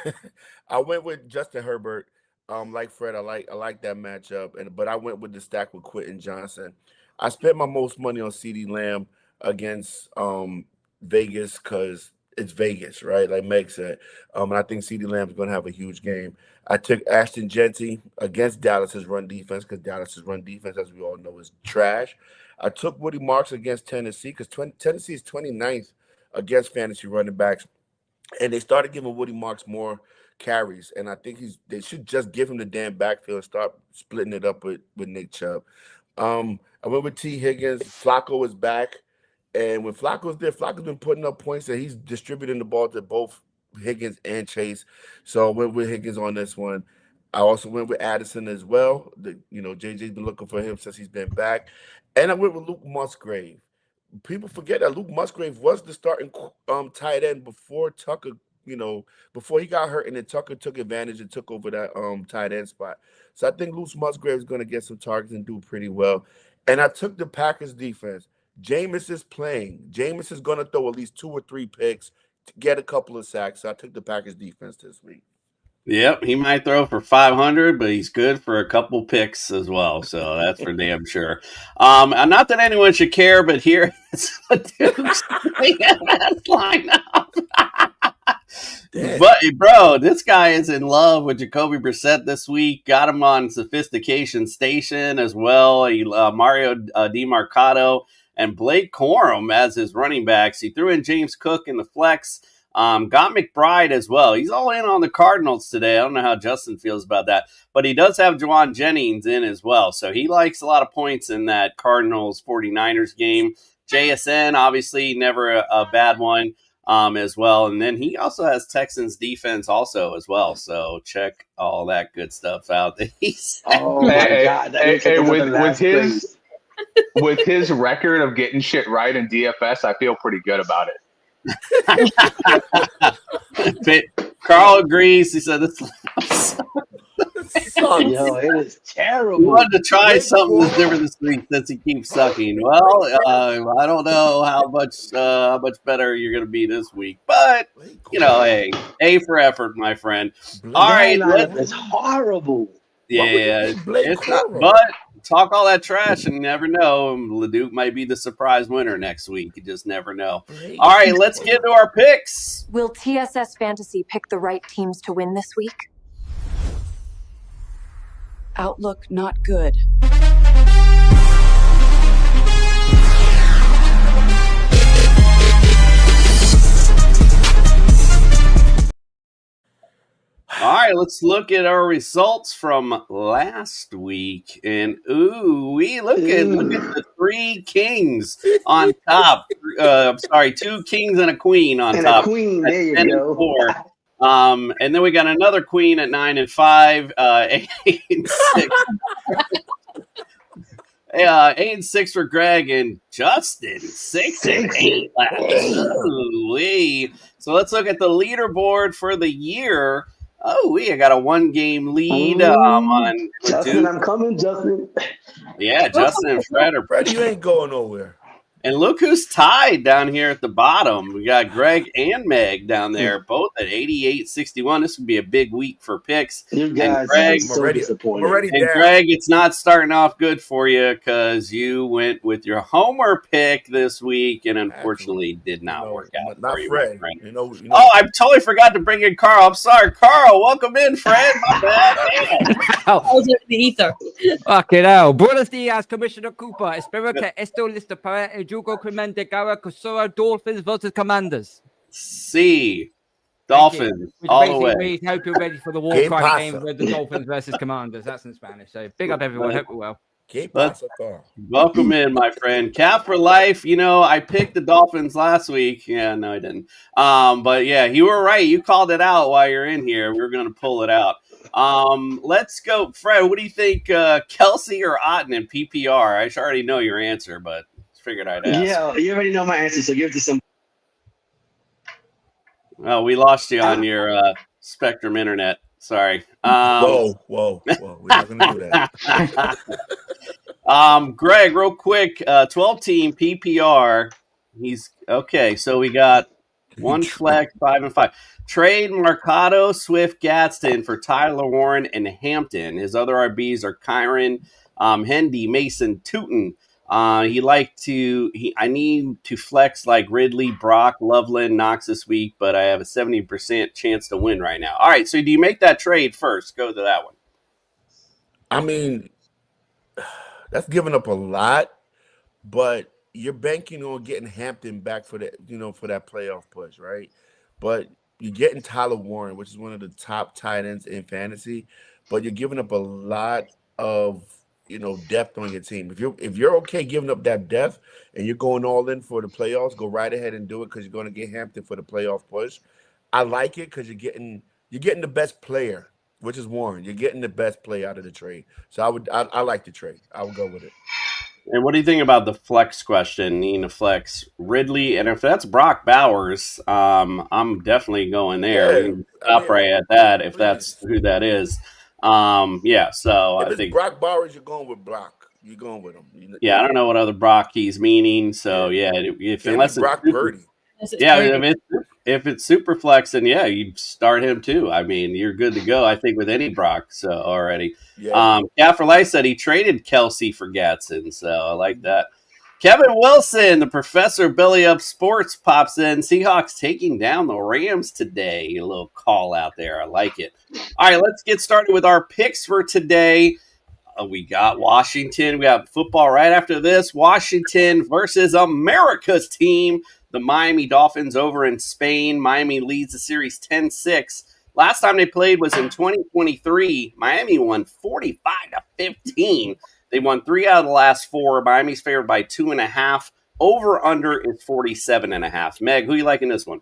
I went with Justin Herbert. Like Fred, I like that matchup. But I went with the stack with Quentin Johnson. I spent my most money on CeeDee Lamb against Vegas because it's Vegas, right? Like Meg said. And I think CeeDee Lamb's going to have a huge game. I took Ashton Jeanty against Dallas's run defense because Dallas's run defense, as we all know, is trash. I took Woody Marks against Tennessee because Tennessee is 29th against fantasy running backs, and they started giving Woody Marks more carries, and I think they should just give him the damn backfield and start splitting it up with Nick Chubb. I went with T. Higgins. Flacco is back, and when Flacco's there, Flacco's been putting up points that he's distributing the ball to both Higgins and Chase. So I went with Higgins on this one. I also went with Addison as well. JJ's been looking for him since he's been back, and I went with Luke Musgrave. People forget that Luke Musgrave was the starting tight end before Tucker. Before he got hurt, and then Tucker took advantage and took over that tight end spot. So I think Luke Musgrave is going to get some targets and do pretty well. And I took the Packers defense. Jameis is playing. Jameis is going to throw at least 2 or 3 picks to get a couple of sacks. So I took the Packers defense this week. Yep, he might throw for 500, but he's good for a couple picks as well. So that's for damn sure. Not that anyone should care, but here it's a Duke's lineup. But, bro, this guy is in love with Jacoby Brissett this week. Got him on Sophistication Station as well. Mario DiMarcato and Blake Corum as his running backs. He threw in James Cook in the flex. Got McBride as well. He's all in on the Cardinals today. I don't know how Justin feels about that. But he does have Juwan Jennings in as well. So he likes a lot of points in that Cardinals 49ers game. JSN, obviously, never a bad one. As well. And then he also has Texans defense also as well. So check all that good stuff out that he's with his record of getting shit right in DFS, I feel pretty good about it. Carl agrees. He said this Yo, it is terrible. He wanted to try something that's different this week since he keeps sucking. Well, I don't know how much better you're going to be this week, but hey, A for effort, my friend. All right, it's horrible. Yeah, it's not, but talk all that trash and you never know. Leduc might be the surprise winner next week. You just never know. All right, let's get to our picks. Will TSS Fantasy pick the right teams to win this week? Outlook not good. All right, let's look at our results from last week. And we look at the 3 kings on top. I'm sorry, 2 kings and a queen on top. A queen, there you go. 4. And then we got another queen at 9 and 5, 8 and 6. 8 and 6 for Greg and Justin. 6 and 8 last. So let's look at the leaderboard for the year. I got a 1-game lead on Justin. Duke. I'm coming, Justin. Yeah, Justin and Fred are Fred, you ain't going nowhere. And look who's tied down here at the bottom. We got Greg and Meg down there, both at 88-61. This would be a big week for picks. You guys and Greg, so disappointed. And Greg, it's not starting off good for you because you went with your homer pick this week and unfortunately did not work out. Not for you, Fred. my friend. You know, Oh, I totally forgot to bring in Carl. I'm sorry. Carl, welcome in, Fred. My bad. I was in the ether. Fucking hell. Buenos dias, Commissioner Cooper. Espero que esto listo para el jugo crimen de Gara Kosora Dolphins versus Commanders. C. Dolphins. Which All the basically way. means hope you're ready for the war Que crime pasa? game with the Dolphins versus Commanders. That's in Spanish. So big up everyone. Hope you're well. Welcome in, my friend. Cap for life. I picked the Dolphins last week. Yeah, no, I didn't. But yeah, you were right. You called it out while you're in here. We're going to pull it out. Let's go. Fred, what do you think? Kelsey or Otten in PPR? I already know your answer, but figured I'd ask. Yeah, you already know my answer, so give it to some. Oh, we lost you on your Spectrum internet. Sorry. Whoa. We're not going to do that. Greg, real quick, 12-team PPR. He's okay. So we got 1 flex, 5 and 5. Trade Mercado, Swift, Gadsden for Tyler Warren and Hampton. His other RBs are Kyron, Hendy, Mason, Tootin, I need to flex like Ridley, Brock, Loveland, Knox this week, but I have a 70% chance to win right now. All right, so do you make that trade first? Go to that one. I mean, that's giving up a lot, but you're banking on getting Hampton back for that, for that playoff push, right? But you're getting Tyler Warren, which is one of the top tight ends in fantasy, but you're giving up a lot of depth on your team. If you're okay giving up that depth and you're going all in for the playoffs, go right ahead and do it because you're going to get Hampton for the playoff push. I like it because you're getting the best player, which is Warren. You're getting the best play out of the trade. So I like the trade. I would go with it. And what do you think about the flex question? Needing to flex Ridley, and if that's Brock Bowers, I'm definitely going there. Yeah, We can stop right at that if that's who that is. So If I it's think Brock Bowers, you're going with Brock. You're going with him. I don't know what other Brock he's meaning. So unless Brock it's Purdy. if it's super flex, then you start him too. I mean, you're good to go. I think with any Brock already. Yeah. For Life said he traded Kelsey for Gatson, so I like that. Kevin Wilson, the professor of Belly Up Sports, pops in. Seahawks taking down the Rams today. A little call out there. I like it. All right, let's get started with our picks for today. We got Washington. We got football right after this. Washington versus America's team, the Miami Dolphins over in Spain. Miami leads the series 10-6. Last time they played was in 2023. Miami won 45-15. They won 3 out of the last 4. Miami's favored by 2.5. Over under is 47.5. Meg, who you like in this one?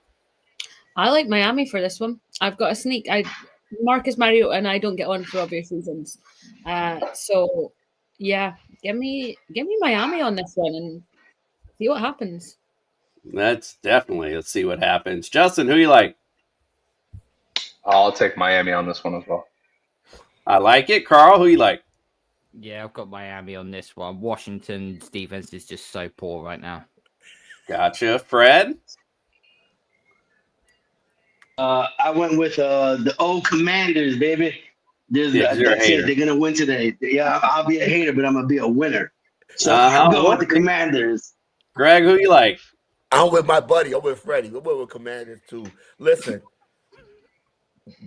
I like Miami for this one. I've got a sneak. Marcus Mariota and I don't get on for obvious reasons. So yeah, give me Miami on this one and see what happens. Let's see what happens. Justin, who you like? I'll take Miami on this one as well. I like it. Carl, who you like? Yeah, I've got Miami on this one. Washington's defense is just so poor right now. Gotcha. Fred? I went with the old Commanders, baby. That's it. They're gonna win today. Yeah, I'll be a hater, but I'm gonna be a winner. So I'm going with the Commanders. Greg, who you like? I'm with my buddy. I'm with Freddie. We're with Commanders too. Listen,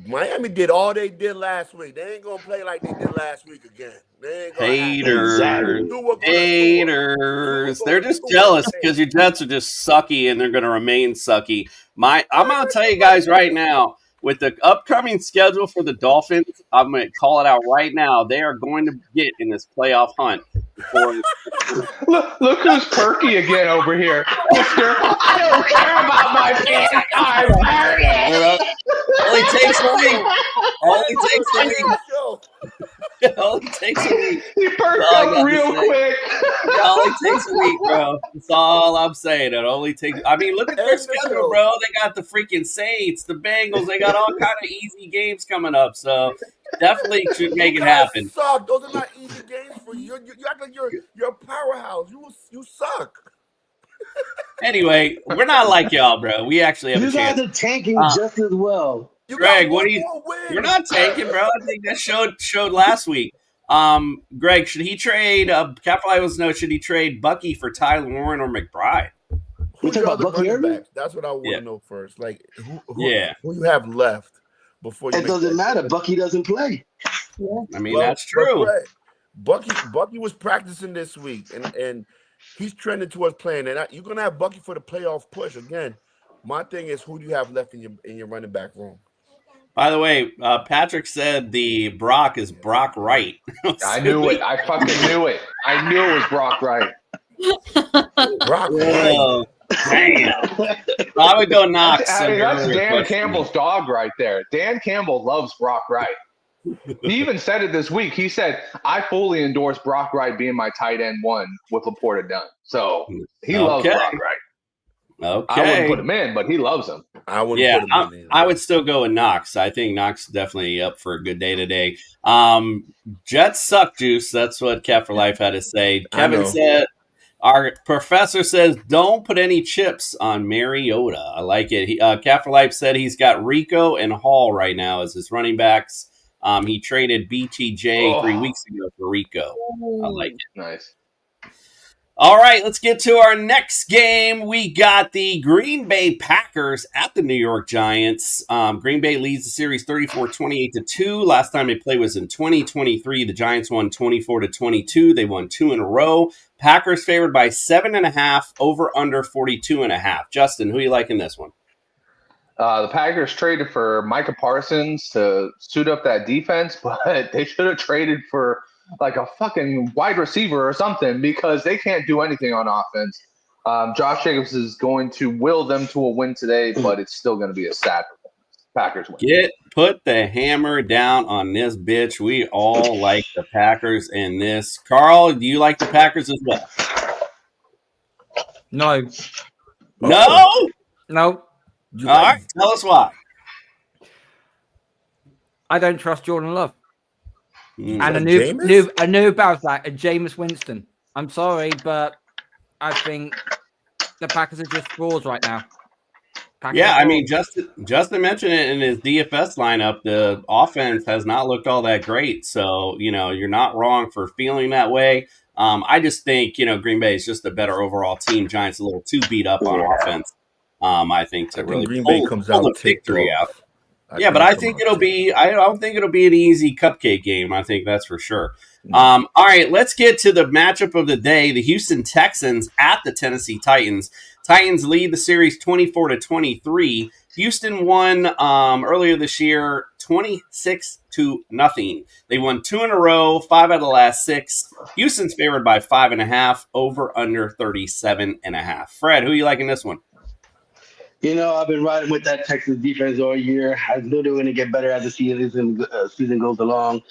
Miami did all they did last week. They ain't gonna play like they did last week again. They ain't gonna Haters. They're just jealous because your Jets are just sucky and they're going to remain sucky. I'm going to tell you guys right now, with the upcoming schedule for the Dolphins, I'm going to call it out right now. They are going to get in this playoff hunt. Look who's perky again over here. Mister, I don't care about my pick. I'm perky. Only takes a week. Only takes a week. He perked up real quick. It only takes a week, bro. That's all I'm saying. It only takes. I mean, look at their schedule, bro. They got the freaking Saints, the Bengals. They got all kind of easy games coming up. So definitely should make it happen. Suck. Those are not easy games for you. You act like you're a powerhouse. You suck. Anyway, we're not like y'all, bro. We actually have a chance. You guys are tanking just as well. Greg, what do you? We're not tanking, bro. I think that showed last week. Greg, should he trade? Capital was no. Should he trade Bucky for Tyler Warren or McBride? Who's your other running backs? That's what I want to know first. Like, who you have left before you? It doesn't matter. Bucky doesn't play. I mean, that's true. Bucky was practicing this week, and he's trending towards playing. And you're gonna have Bucky for the playoff push again. My thing is, who do you have left in your running back room? By the way, Patrick said the Brock is Brock Wright. I knew it. I fucking knew it. I knew it was Brock Wright. Brock Wright. Damn. I would go Knox. I mean, that's Dan Campbell's dog right there. Dan Campbell loves Brock Wright. He even said it this week. He said, I fully endorse Brock Wright being my tight end 1 with Laporta done. So he loves Brock Wright. Okay. I wouldn't put him in, but he loves him. I wouldn't put him in. I would still go with Knox. I think Knox is definitely up for a good day today. Jets suck, Juice. That's what Cat for Life had to say. Kevin said, our professor says, don't put any chips on Mariota. I like it. Cat for Life said he's got Rico and Hall right now as his running backs. He traded BTJ 3 weeks ago for Rico. I like it. Nice. All right, let's get to our next game. We got the Green Bay Packers at the New York Giants. Green Bay leads the series 34-28-2. Last time they played was in 2023. The Giants won 24-22. They won 2 in a row. Packers favored by 7.5, over under 42.5. Justin, who you like in this one? The Packers traded for Micah Parsons to suit up that defense, but they should have traded for like a fucking wide receiver or something because they can't do anything on offense. Josh Jacobs is going to will them to a win today, but it's still going to be a sad performance. Packers win. Put the hammer down on this bitch. We all like the Packers in this. Carl, do you like the Packers as well? No. No? No. All right, tell us why. I don't trust Jordan Love. And I Jameis? knew about that. And Jameis Winston. I'm sorry, but I think the Packers are just frauds right now. I mean, Justin mentioned it in his DFS lineup. The offense has not looked all that great. So, you're not wrong for feeling that way. I just think, Green Bay is just a better overall team. Giants a little too beat up on offense. I think to really Green Bay comes out the victory out. But I think it'll be. I don't think it'll be an easy cupcake game. I think that's for sure. All right, let's get to the matchup of the day: the Houston Texans at the Tennessee Titans. Titans lead the series 24-23. Houston won earlier this year 26-0. They won 2 in a row, 5 out of the last 6. Houston's favored by 5.5, over under 37.5. Fred, who you like in this one? I've been riding with that Texas defense all year. I knew they were going to get better as the season goes along.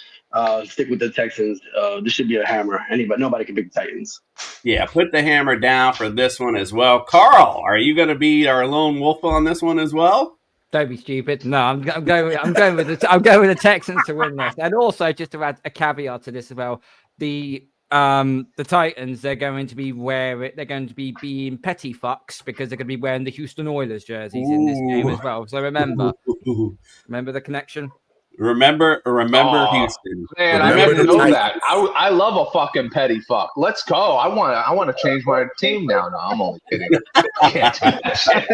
Stick with the Texans. This should be a hammer. Nobody can beat the Titans. Yeah, put the hammer down for this one as well. Carl, are you going to be our lone wolf on this one as well? Don't be stupid. No, I'm going with the Texans to win this. And also, just to add a caveat to this as well, the Titans, they're going to be being petty fucks because they're going to be wearing the Houston Oilers jerseys in this game as well. So remember the connection. Remember Houston. Man, I didn't know that. I love a fucking petty fuck. Let's go. I want to change my team now. No, I'm only kidding. I can't do that shit.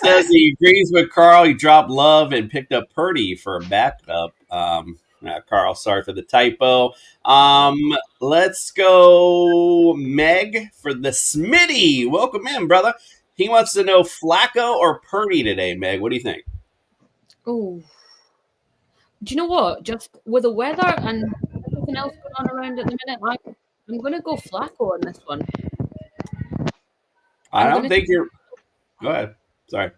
Says he agrees with Carl. He dropped Love and picked up Purdy for a backup. Carl, sorry for the typo. Let's go Meg for the Smitty. Welcome in, brother. He wants to know Flacco or Purdy today, Meg. What do you think? Oh, do you know what? Just with the weather and everything else going on around at the minute, I'm going to go Flacco on this one. I don't think you're. Go ahead. Sorry.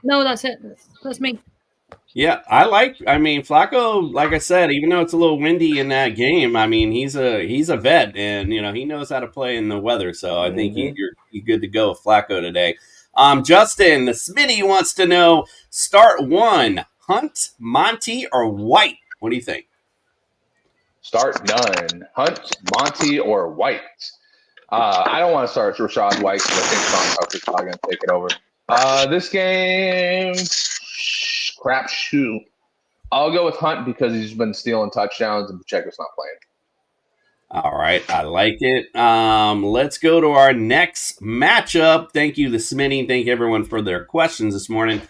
No, that's it. That's me. Yeah, Flacco, like I said, even though it's a little windy in that game, he's a vet and, he knows how to play in the weather. So I think you're good to go with Flacco today. Justin, the Smitty wants to know, start 1, Hunt, Monty, or White? What do you think? Start none. Hunt, Monty, or White? I don't want to start Rashad White because I think Sean Tucker's probably going to take it over. This game, crap shoot. I'll go with Hunt because he's been stealing touchdowns and Pacheco's not playing. All right, I like it. Let's go to our next matchup. Thank you, the Smitty. Thank you, everyone, for their questions this morning.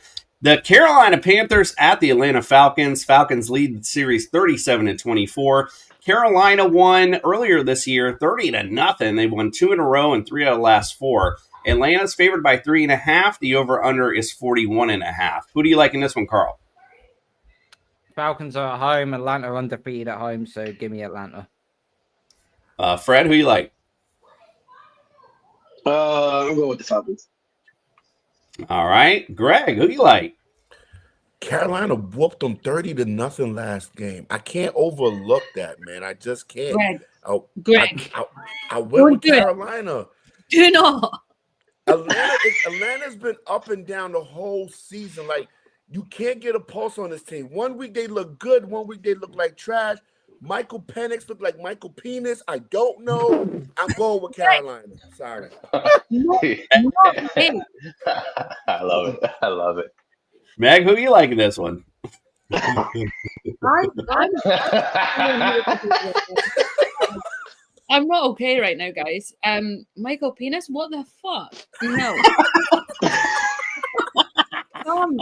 The Carolina Panthers at the Atlanta Falcons. Falcons lead the series 37-24. Carolina won earlier this year 30-0. They've won 2 in a row and 3 out of the last 4. Atlanta's favored by 3.5. The over-under is 41.5. Who do you like in this one, Carl? Falcons are at home. Atlanta are undefeated at home, so give me Atlanta. Fred, who you like? I'm going with the Falcons. All right. Greg, who you like? Carolina whooped them 30-0 last game. I can't overlook that, man. I just can't. Greg. I went with Carolina. Do not. Atlanta's been up and down the whole season. Like, you can't get a pulse on this team. 1 week they look good. 1 week they look like trash. Michael Penix looked like Michael Penis. I don't know. I'm going with Carolina. Sorry. I love it. Meg, who you like in this one? I'm not okay right now, guys. Michael Penis, what the fuck? No.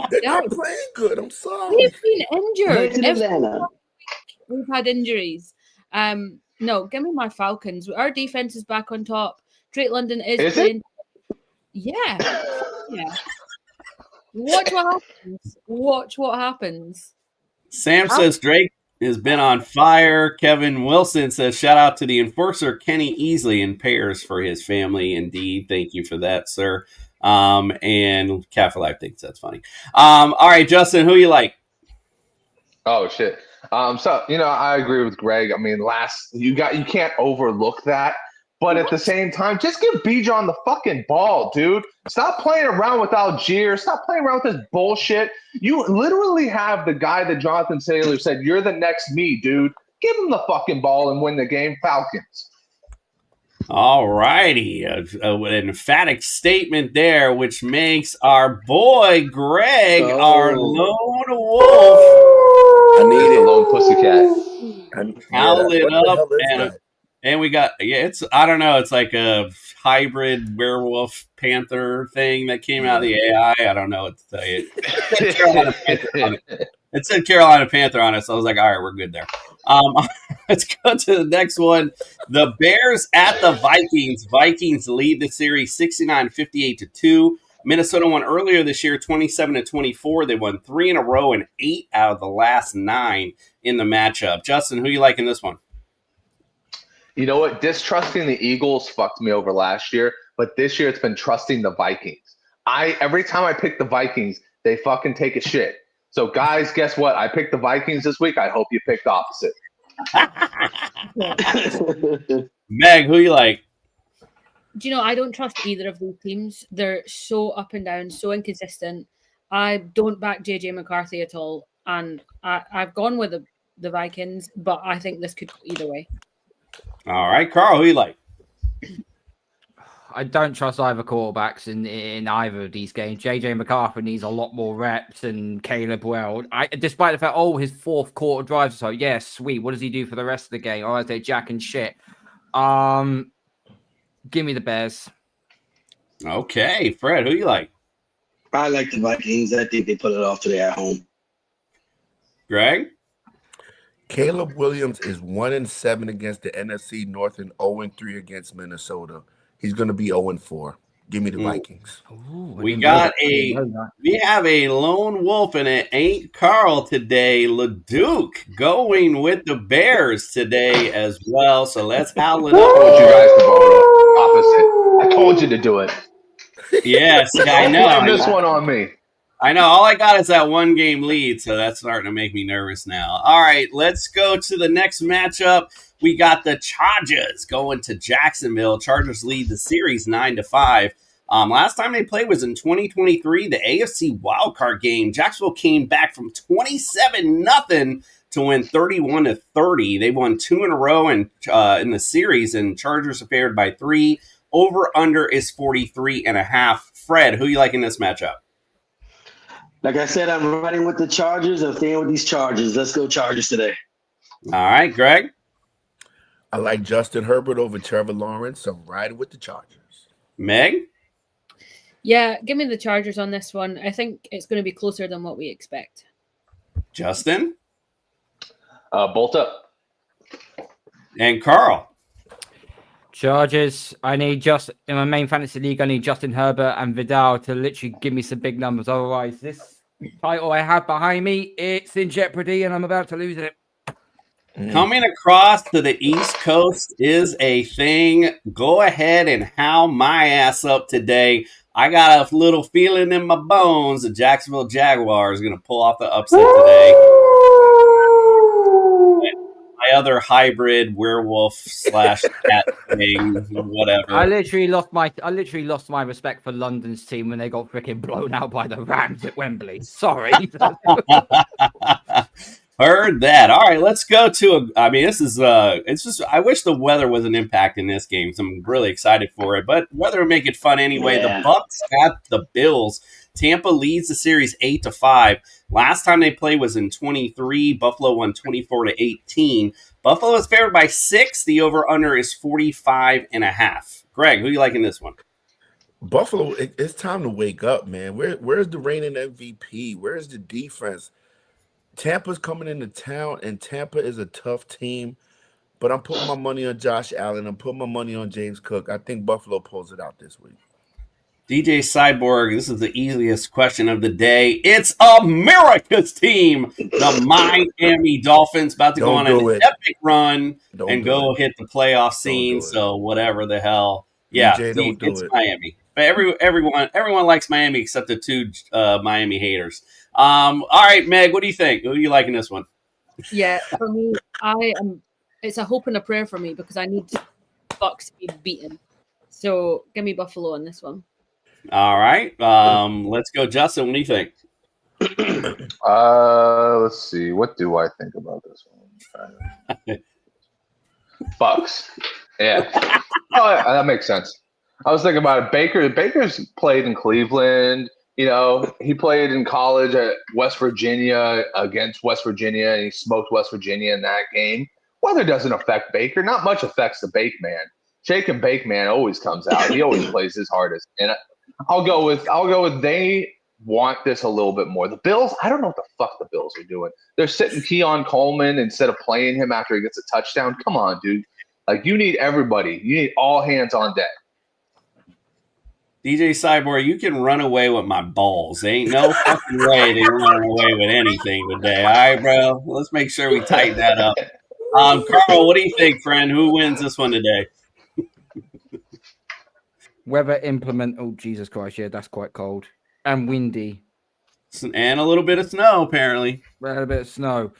They're not playing good. I'm sorry. We've been injured. Back to Atlanta. We've had injuries. No, give me my Falcons. Our defense is back on top. Drake London is playing. Yeah. Yeah. Watch what happens. Watch what happens. Sam says Drake has been on fire. Kevin Wilson says, shout out to the enforcer, Kenny Easley, and prayers for his family. Indeed. Thank you for that, sir. And Cat for Life thinks that's funny. All right, Justin, who you like? Oh, shit. So, I agree with Greg. I mean, you can't overlook that. But at the same time, just give Bijan the fucking ball, dude. Stop playing around with Algier. Stop playing around with this bullshit. You literally have the guy that Jonathan Taylor said, you're the next me, dude. Give him the fucking ball and win the game, Falcons. All righty. An emphatic statement there, which makes our boy Greg our lone wolf. I need a lone pussycat. Howl it up. And we got, I don't know, it's like a hybrid werewolf panther thing that came out of the AI. I don't know what to tell you. It said Carolina Panther on it, so I was like, all right, we're good there. Let's go to the next one. The Bears at the Vikings. Vikings lead the series 69-58-2. Minnesota won earlier this year 27-24. They won 3 in a row and 8 out of the last 9 in the matchup. Justin, who you like in this one? You know what? Distrusting the Eagles fucked me over last year, but this year it's been trusting the Vikings. Every time I pick the Vikings, they fucking take a shit. So, guys, guess what? I picked the Vikings this week. I hope you picked the opposite. Meg, who you like? Do you know, I don't trust either of these teams. They're so up and down, so inconsistent. I don't back JJ McCarthy at all. And I've gone with the Vikings, but I think this could go either way. All right, Carl, who you like? I don't trust either quarterbacks in either of these games. JJ McCarthy needs a lot more reps than Caleb Weld. Despite the fact, his fourth quarter drives or so, yeah, sweet. What does he do for the rest of the game? I say jack and shit. Give me the Bears. Okay, Fred, who you like? I like the Vikings. I think they put it off today at home. Greg? Caleb Williams is 1-7 against the NFC North and 0-3 against Minnesota. He's going to be 0-4. Give me the Vikings. We have a lone wolf, and it ain't Carl today. LeDuc going with the Bears today as well. So let's howl it up. I told you guys to vote opposite. I told you to do it. Yes, I know. Don't blame this one on me. I know. All I got is that 1-game lead, so that's starting to make me nervous now. All right, let's go to the next matchup. We got the Chargers going to Jacksonville. Chargers lead the series 9-5. Last time they played was in 2023, the AFC wildcard game. Jacksonville came back from 27-0 to win 31-30. They won 2 in a row in the series, and Chargers are favored by 3. Over-under is 43.5. Fred, who you like in this matchup? Like I said, I'm riding with the Chargers. I'm staying with these Chargers. Let's go Chargers today. All right, Greg? I like Justin Herbert over Trevor Lawrence. So I'm riding with the Chargers. Meg? Yeah, give me the Chargers on this one. I think it's going to be closer than what we expect. Justin? Bolt up. And Carl? Chargers. I need in my main fantasy league, I need Justin Herbert and Vidal to literally give me some big numbers. Otherwise, this title I have behind me, it's in jeopardy and I'm about to lose it. Coming across to the East Coast is a thing. Go ahead and howl my ass up today. I got a little feeling in my bones the Jacksonville Jaguars are going to pull off the upset today. My other hybrid werewolf / cat thing, whatever. I literally lost my respect for London's team when they got freaking blown out by the Rams at Wembley. Sorry. Heard that. All right, let's go to this is it's just I wish the weather was an impact in this game. So I'm really excited for it, but weather will make it fun anyway. Yeah. The Bucs at the Bills. Tampa leads the series 8-5. Last time they played was in 23. Buffalo won 24-18. Buffalo is favored by 6. The over-under is 45.5. Greg, who you like in this one? Buffalo, it's time to wake up, man. Where's the reigning MVP? Where's the defense? Tampa's coming into town, and Tampa is a tough team. But I'm putting my money on Josh Allen. I'm putting my money on James Cook. I think Buffalo pulls it out this week. DJ Cyborg, this is the easiest question of the day. It's America's team, the Miami Dolphins, about to go on an epic run and go hit the playoff scene. So whatever the hell, yeah, it's Miami. But everyone likes Miami except the two Miami haters. All right, Meg, what do you think? Who do you like in this one? Yeah, for me, it's a hope and a prayer for me because I need Bucks to be beaten. So give me Buffalo on this one. All right. Let's go, Justin. What do you think? Let's see. What do I think about this one? Bucks. Yeah. Oh, that makes sense. I was thinking about it. Baker's played in Cleveland. You know, he played in college at West Virginia against West Virginia, and he smoked West Virginia in that game. Weather doesn't affect Baker. Not much affects the Bake Man. Shake and Bake Man always comes out. He always plays his hardest. And I'll go with they want this a little bit more. The Bills, I don't know what the fuck the Bills are doing. They're sitting Keon Coleman instead of playing him after he gets a touchdown. Come on, dude. Like, you need everybody. You need all hands on deck. DJ Cyborg, you can run away with my balls. There ain't no fucking way they're running away with anything today. All right, bro? Let's make sure we tighten that up. Carl, what do you think, friend? Who wins this one today? Weather implement. Oh, Jesus Christ. Yeah, that's quite cold. And windy. And a little bit of snow, apparently. A little bit of snow.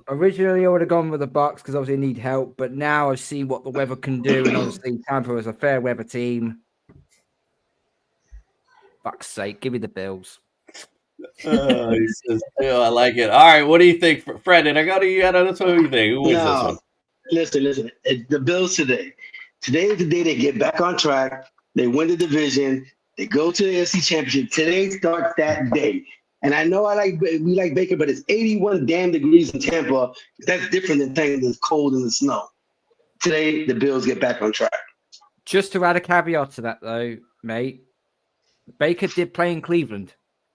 Originally, I would have gone with the Bucks because obviously I need help. But now I see what the weather can do. And obviously, Tampa is a fair weather team. Fuck's sake, give me the Bills. He says, I like it. All right, what do you think, Fred? Did I go to you? I don't know who you think. Who wins this one? Listen. The Bills today. Today is the day they get back on track. They win the division. They go to the AFC Championship. Today starts that day. And I know we like Baker, but it's 81 damn degrees in Tampa. That's different than saying it's cold in the snow. Today, the Bills get back on track. Just to add a caveat to that, though, mate, Baker did play in Cleveland.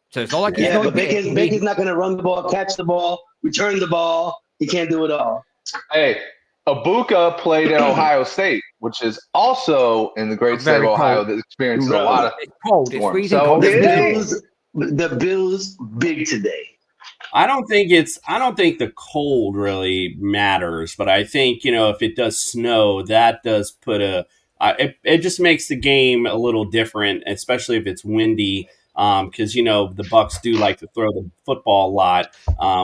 So it's not like he's but Baker's not going to run the ball, catch the ball, return the ball. He can't do it all. Hey, Ibuka played at Ohio State, which is also in the great state of Ohio that experiences a lot of cold. It's freezing cold. The Bills big today. I don't think the cold really matters, but I think, if it does snow, that does put it just makes the game a little different, especially if it's windy. Because the Bucs do like to throw the football a lot,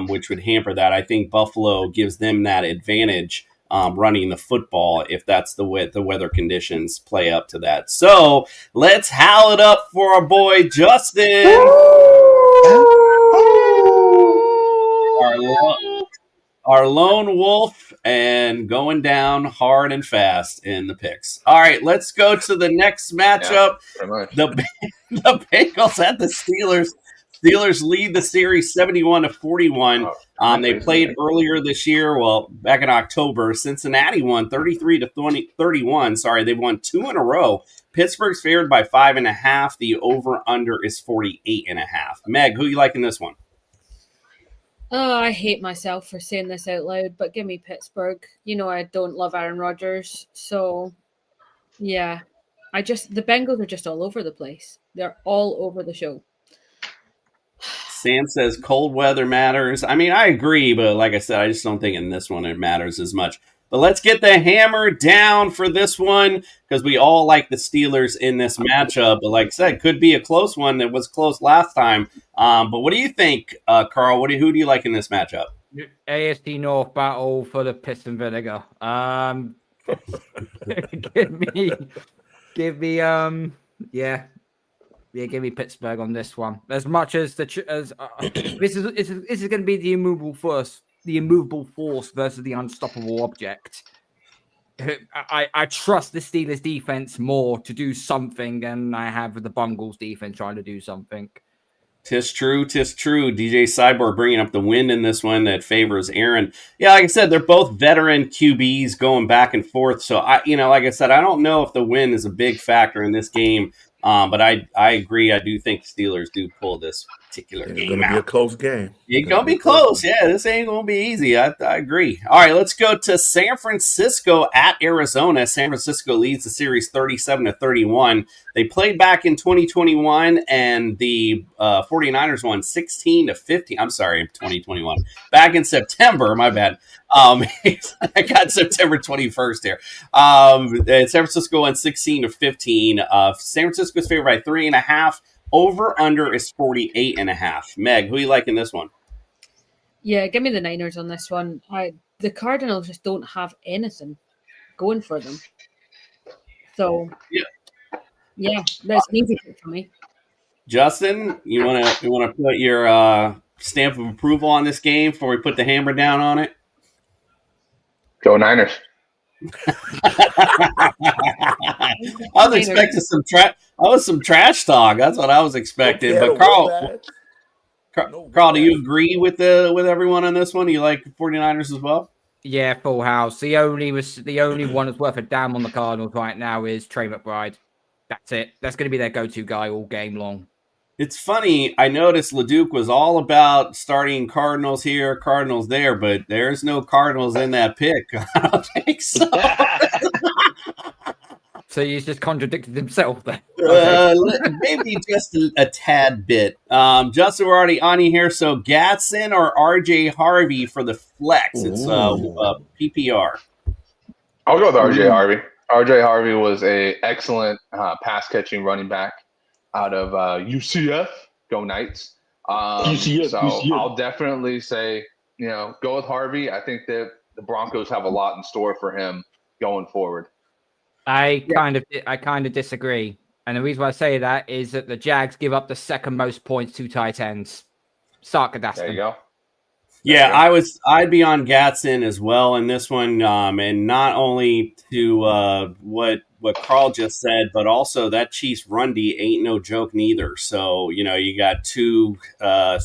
which would hamper that. I think Buffalo gives them that advantage running the football if that's the way the weather conditions play up to that. So let's howl it up for our boy Justin, our lone wolf, and going down hard and fast in the picks. All right, let's go to the next matchup. The Bengals at the Steelers. Steelers lead the series 71-41. They played earlier this year, back in October. Cincinnati won 33-31. Sorry, they've won 2 in a row. Pittsburgh's favored by 5.5. The over-under is 48.5. Meg, who you like in this one? Oh, I hate myself for saying this out loud, but give me Pittsburgh. I don't love Aaron Rodgers. So, yeah. The Bengals are just all over the place. They're all over the show. Sam says cold weather matters. I mean, I agree, but like I said, I just don't think in this one it matters as much. But let's get the hammer down for this one because we all like the Steelers in this matchup. But like I said, could be a close one. That was close last time. But what do you think, Carl? Who do you like in this matchup? AFC North battle for the piss and vinegar. Give me Pittsburgh on this one. As much as this is going to be the immovable force versus the unstoppable object. I trust the Steelers defense more to do something than I have with the Bungles defense trying to do something. Tis true. DJ Cyborg bringing up the win in this one that favors Aaron. Yeah, like I said, they're both veteran QBs going back and forth. So like I said, I don't know if the win is a big factor in this game. But I agree. I do think the Steelers do pull this particular game out. It's going to be a close game. It's going to be close. Yeah, this ain't going to be easy. I agree. All right, let's go to San Francisco at Arizona. San Francisco leads the series 37-31. They played back in 2021, and the 49ers won 16-15. I'm sorry, 2021. Back in September, my bad. I got September 21st here. San Francisco won 16-15. San Francisco's favored by 3.5. Over under is 48.5. Meg, who you like in this one? Yeah, give me the Niners on this one. The Cardinals just don't have anything going for them. So yeah, that's an easy pick for me. Justin, you wanna put your stamp of approval on this game before we put the hammer down on it? Go Niners. I was expecting some trash talk. That's what I was expecting. But Carl, do you agree with everyone on this one? Do you like 49ers as well? Yeah, full house. The only one that's worth a damn on the Cardinals right now is Trey McBride. That's it. That's going to be their go-to guy all game long. It's funny. I noticed LeDuc was all about starting Cardinals here, Cardinals there, but there's no Cardinals in that pick. I don't think so. So he's just contradicted himself then. Maybe just a tad bit. Justin, we're already on you here. So Gatson or RJ Harvey for the flex? It's PPR. I'll go with RJ Harvey. RJ Harvey was an excellent pass-catching running back out of UCF. Go Knights. UCF. I'll definitely say, go with Harvey. I think that the Broncos have a lot in store for him going forward. I kind of disagree. And the reason why I say that is that the Jags give up the second most points to tight ends. Sarkadastin. There you go. Yeah, I'd be on Gatson as well in this one, and not only to what Carl just said, but also that Chiefs run D ain't no joke neither. So you got two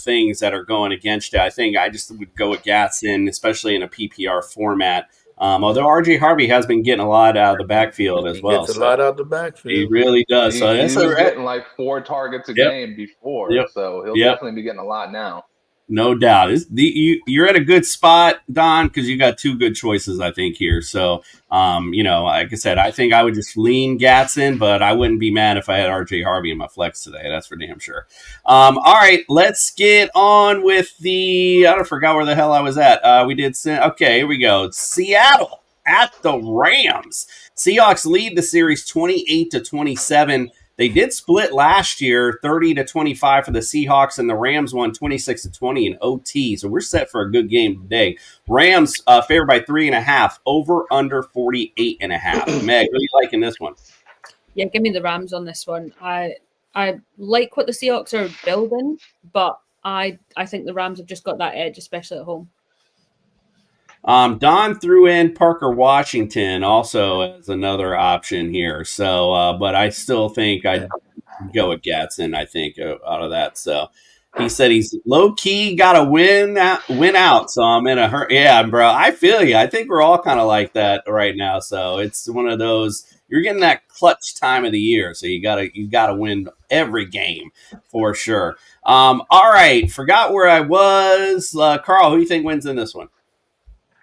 things that are going against you. I think I just would go with Gatson, especially in a PPR format. Although RJ Harvey has been getting a lot out of the backfield as well. Gets a lot out of the backfield. He really does. He was getting like 4 targets a game before, so he'll definitely be getting a lot now. No doubt. You're at a good spot, Don, because you got two good choices, I think, here. So, like I said, I think I would just lean Gatson, but I wouldn't be mad if I had RJ Harvey in my flex today. That's for damn sure. All right, let's get on with I forgot where the hell I was at. Okay, here we go. Seattle at the Rams. Seahawks lead the series 28-27. They did split last year, 30-25 for the Seahawks, and the Rams won 26-20 in OT. So we're set for a good game today. Rams favored by 3.5, over under 48.5. Meg, what do you like in this one? Yeah, give me the Rams on this one. I like what the Seahawks are building, but I think the Rams have just got that edge, especially at home. Don threw in Parker Washington also as another option here. So, but I still think I'd go with Gatson, I think, out of that. So he said he's low-key got to win out. So I'm in a hurry. Yeah, bro, I feel you. I think we're all kind of like that right now. So it's one of those, you're getting that clutch time of the year. So you gotta win every game for sure. All right, forgot where I was. Carl, who do you think wins in this one?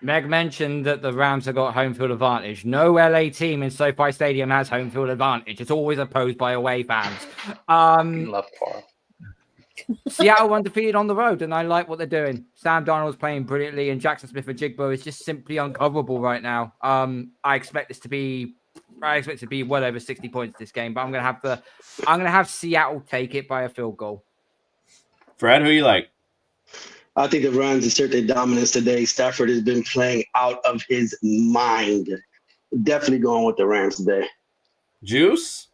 Meg mentioned that the Rams have got home field advantage. No LA team in SoFi Stadium has home field advantage. It's always opposed by away fans. Love Carl. Seattle undefeated on the road, and I like what they're doing. Sam Darnold's playing brilliantly, and Jackson Smith-Njigba is just simply uncoverable right now. I expect it to be well over 60 points this game, but I'm gonna have Seattle take it by a field goal. Fred, who you like? I think the Rams assert their dominance today. Stafford has been playing out of his mind. Definitely going with the Rams today. Juice?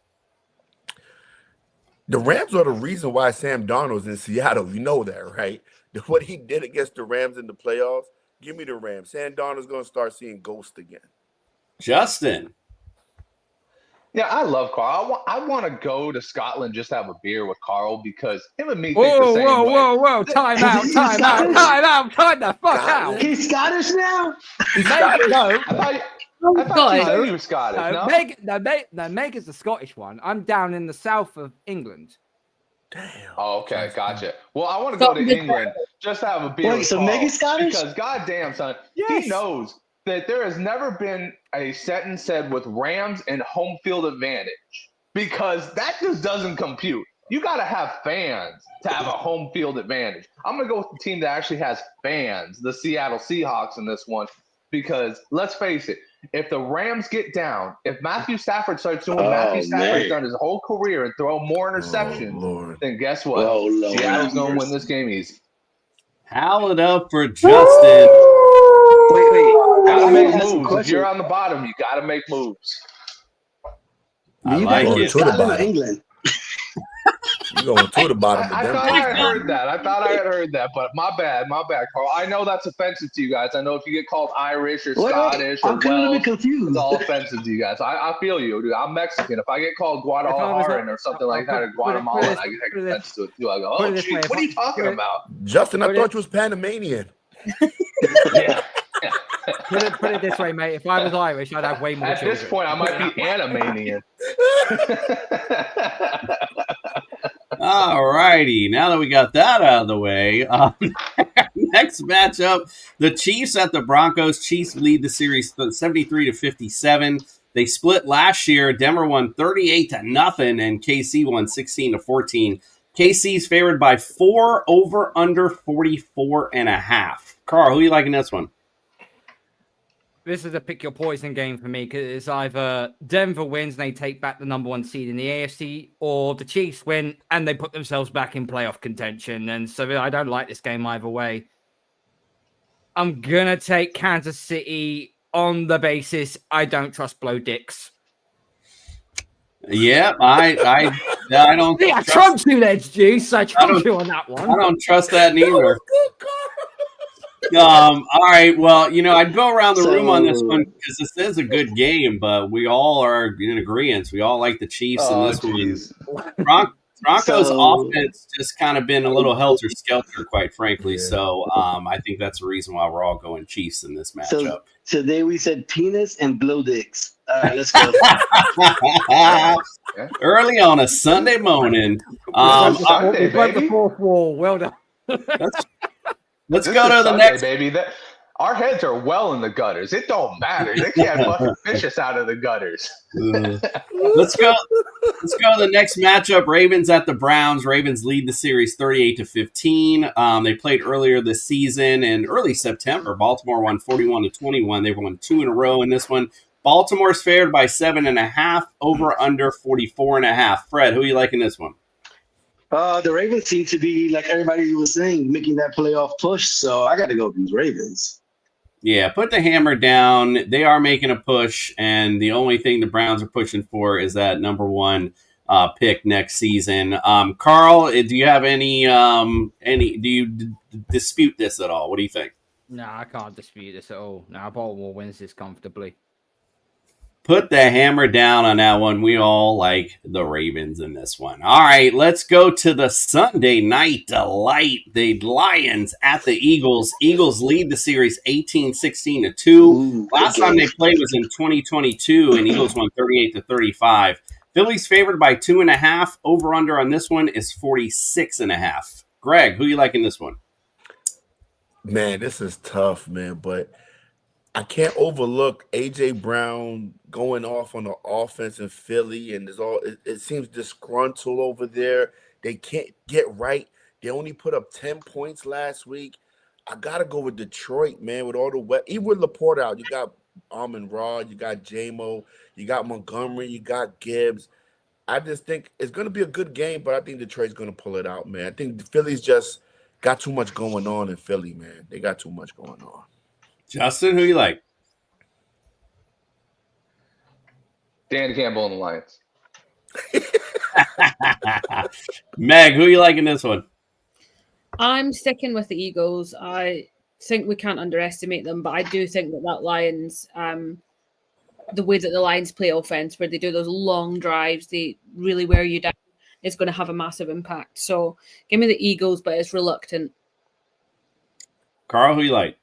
The Rams are the reason why Sam Darnold's in Seattle. You know that, right? What he did against the Rams in the playoffs, give me the Rams. Sam Darnold's going to start seeing ghosts again. Justin. Yeah, I love Carl. I want to go to Scotland just to have a beer with Carl because him and me think Whoa, the same whoa, way. whoa, whoa! Time out! Time out! Time out! Time the fuck out! He's Scottish now. He's Scottish. No. I thought you said he was Scottish. No, Meg is the Scottish one. I'm down in the south of England. Oh, okay, gotcha. Well, I want to go to England just to have a beer. Wait, with so Carl Meg is Scottish? because goddamn, son, he knows that there has never been a sentence said with Rams and home field advantage because that just doesn't compute. You got to have fans to have a home field advantage. I'm going to go with the team that actually has fans, the Seattle Seahawks in this one, because let's face it, if the Rams get down, if Matthew Stafford starts doing what Matthew Stafford's done his whole career and throw more interceptions, then guess what? Seattle's going to win this game easy. Howl it up for Justin. Wait. Gotta make moves. If you're on the bottom, you gotta make moves. I like it. To the bottom. England. You're going to the bottom. I thought I had heard that. But my bad, Carl. I know that's offensive to you guys. I know if you get called Irish or Scottish or I'm kind of a bit Welsh, confused. it's all offensive to you guys. I feel you, dude. I'm Mexican. If I get called Guadalajaran or something like that, or Guatemalan, I get offensive to it too. I go, oh, geez, what are you talking about? Justin, I thought you was Panamanian. Yeah. Put it this way, mate. If I was Irish, I'd have way more At children. this point, I might be Animanian. All righty. Now that we got that out of the way, next matchup, the Chiefs at the Broncos. Chiefs lead the series 73-57. They split last year. Denver won 38-0, and KC won 16-14. KC's favored by 4 over under 44.5. Carl, who you liking this one? This is a pick your poison game for me because it's either Denver wins and they take back the #1 seed in the AFC, or the Chiefs win and they put themselves back in playoff contention. And so I don't like this game either way. I'm gonna take Kansas City on the basis I don't trust Blow Dicks. Yeah, I don't. Yeah, Trump's too edge juice. I trust you on that one. I don't trust that neither. All right. Well, I'd go around the room on this one because this is a good game, but we all are in agreement. We all like the Chiefs in this one. Broncos offense just kind of been a little helter-skelter, quite frankly. So I think that's the reason why we're all going Chiefs in this matchup. So today we said penis and blow dicks. All right, let's go. Early on a Sunday morning. Sunday, the fourth wall. Well done. Let's go to the next. Baby. Our heads are well in the gutters. It don't matter. They can't fucking fish us out of the gutters. Let's go to the next matchup. Ravens at the Browns. Ravens lead the series 38-15. They played earlier this season in early September. Baltimore won 41-21. They've won 2 in a row in this one. Baltimore's favored by 7.5, over under 44.5. Fred, who are you liking this one? The Ravens seem to be, like everybody was saying, making that playoff push. So I got to go with these Ravens. Yeah, put the hammer down. They are making a push, and the only thing the Browns are pushing for is that #1 pick next season. Carl, do you have any? Do you dispute this at all? What do you think? No, I can't dispute this at all. No, Baltimore wins this comfortably. Put the hammer down on that one. We all like the Ravens in this one. All right, let's go to the Sunday night delight. The Lions at the Eagles. Eagles lead the series 18-16-2. Last time they played was in 2022, and Eagles won 38-35. Philly's favored by 2.5. Over under on this one is 46.5. Greg, who you like in this one? Man, this is tough, man, but I can't overlook A.J. Brown going off on the offense in Philly, and it seems disgruntled over there. They can't get right. They only put up 10 points last week. I got to go with Detroit, man, with all the even with Laporte out. You got Amon-Ra, you got J-Mo, you got Montgomery, you got Gibbs. I just think it's going to be a good game, but I think Detroit's going to pull it out, man. I think the Philly's just got too much going on in Philly, man. They got too much going on. Justin, who you like? Dan Campbell and the Lions. Meg, who you like in this one? I'm sticking with the Eagles. I think we can't underestimate them, but I do think that Lions the way that the Lions play offense, where they do those long drives, they really wear you down, is going to have a massive impact. So give me the Eagles, but it's reluctant. Carl, who you like?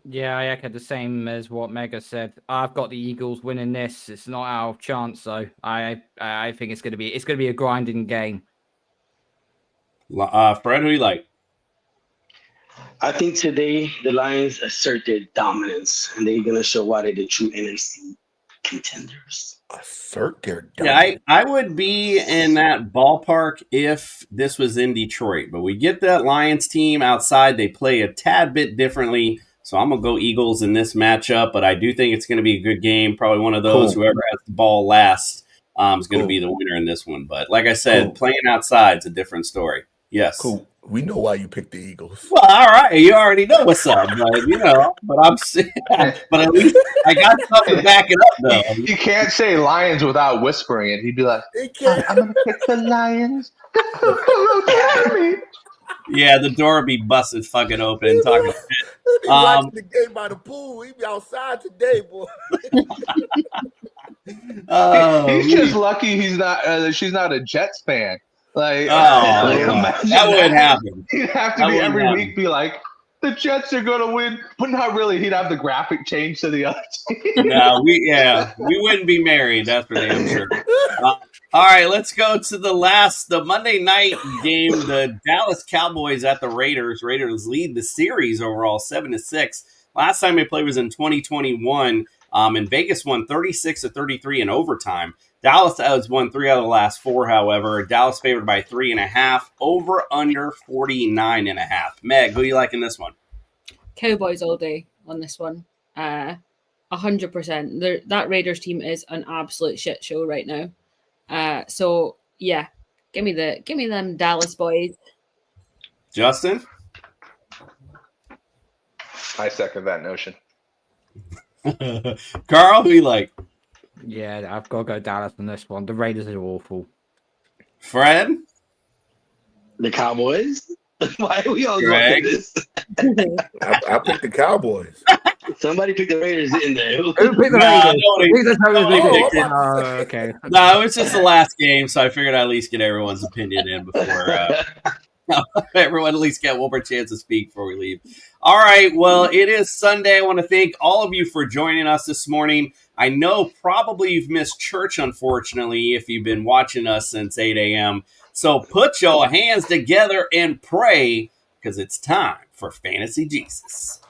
Yeah, I echo the same as what Mega said. I've got the Eagles winning this. It's not our chance, though. I think it's going to be a grinding game. Fred, who you like? I think today the Lions assert their dominance, and they're going to show why they're the true NFC contenders. Assert their dominance. Yeah, I would be in that ballpark if this was in Detroit. But we get that Lions team outside. They play a tad bit differently. So I'm going to go Eagles in this matchup. But I do think it's going to be a good game. Probably one of those, whoever has the ball last is going to be the winner in this one. But like I said, playing outside is a different story. Yes. Cool. We know why you picked the Eagles. Well, all right. You already know what's up, but but at least I got something to back it up, though. You can't say Lions without whispering it. He'd be like, I'm going to pick the Lions. Yeah, the door would be busted fucking open. Talking shit. He watching the game by the pool. He be outside today, boy. He's just lucky he's not. She's not a Jets fan. Like, that wouldn't happen. He'd have to be every week be like, the Jets are going to win, but not really. He'd have the graphic change to the other team. No, we wouldn't be married. That's for damn sure. All right, let's go to the Monday night game. The Dallas Cowboys at the Raiders. Raiders lead the series overall 7-6. Last time they played was in 2021. And Vegas won 36-33 in overtime. Dallas has won 3 out of the last 4, however. Dallas favored by 3.5. Over under 49.5. Meg, who you like in this one? Cowboys all day on this one. 100%. That Raiders team is an absolute shit show right now. So yeah, give me them Dallas boys. Justin? I second that notion. Carl, who you like? Yeah, I've got to go Dallas on this one. The Raiders are awful. Fred? The Cowboys? Why are we all Greg? going this? I picked the Cowboys. Somebody picked the Raiders in there. Who picked the Raiders? Okay. No, it was just the last game, so I figured I'd at least get everyone's opinion in before everyone at least get one more chance to speak before we leave. All right, well, it is Sunday. I want to thank all of you for joining us this morning. I know probably you've missed church, unfortunately, if you've been watching us since 8 a.m. So put your hands together and pray, because it's time for Fantasy Jesus.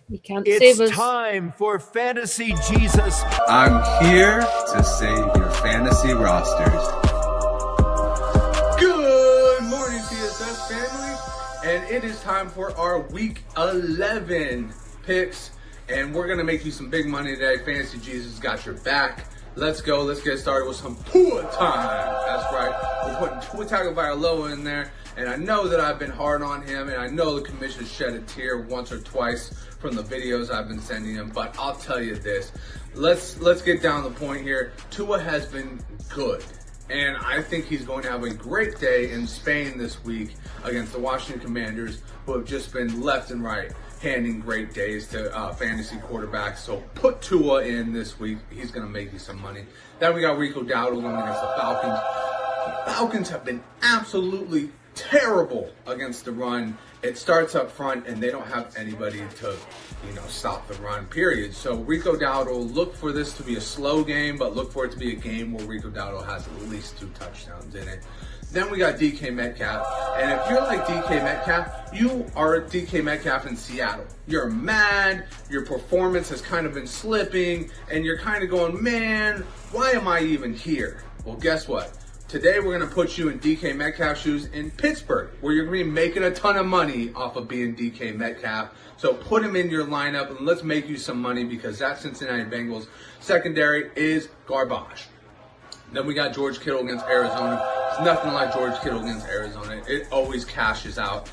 You can't It's save us. time for Fantasy Jesus. I'm here to save your fantasy rosters. Good morning, TSS family. And it is time for our Week 11 picks. And we're going to make you some big money today. Fantasy Jesus got your back. Let's go. Let's get started with some Tua time. That's right. We're putting Tua Tagovailoa in there. And I know that I've been hard on him. And I know the commission shed a tear once or twice from the videos I've been sending him. But I'll tell you this. Let's get down to the point here. Tua has been good. And I think he's going to have a great day in Spain this week against the Washington Commanders, who have just been left and right handing great days to fantasy quarterbacks. So put Tua in this week. He's going to make you some money. Then we got Rico Dowdle going against the Falcons. The Falcons have been absolutely terrible against the run. It starts up front, and they don't have anybody to, stop the run, period. So Rico Dowdle, look for this to be a slow game, but look for it to be a game where Rico Dowdle has at least 2 touchdowns in it. Then we got DK Metcalf. And if you're like DK Metcalf, you are DK Metcalf in Seattle. You're mad, your performance has kind of been slipping, and you're kind of going, man, why am I even here? Well, guess what? Today we're going to put you in DK Metcalf shoes in Pittsburgh, where you're going to be making a ton of money off of being DK Metcalf. So put him in your lineup and let's make you some money, because that Cincinnati Bengals secondary is garbage. Then we got George Kittle against Arizona. It's nothing like George Kittle against Arizona. It always cashes out.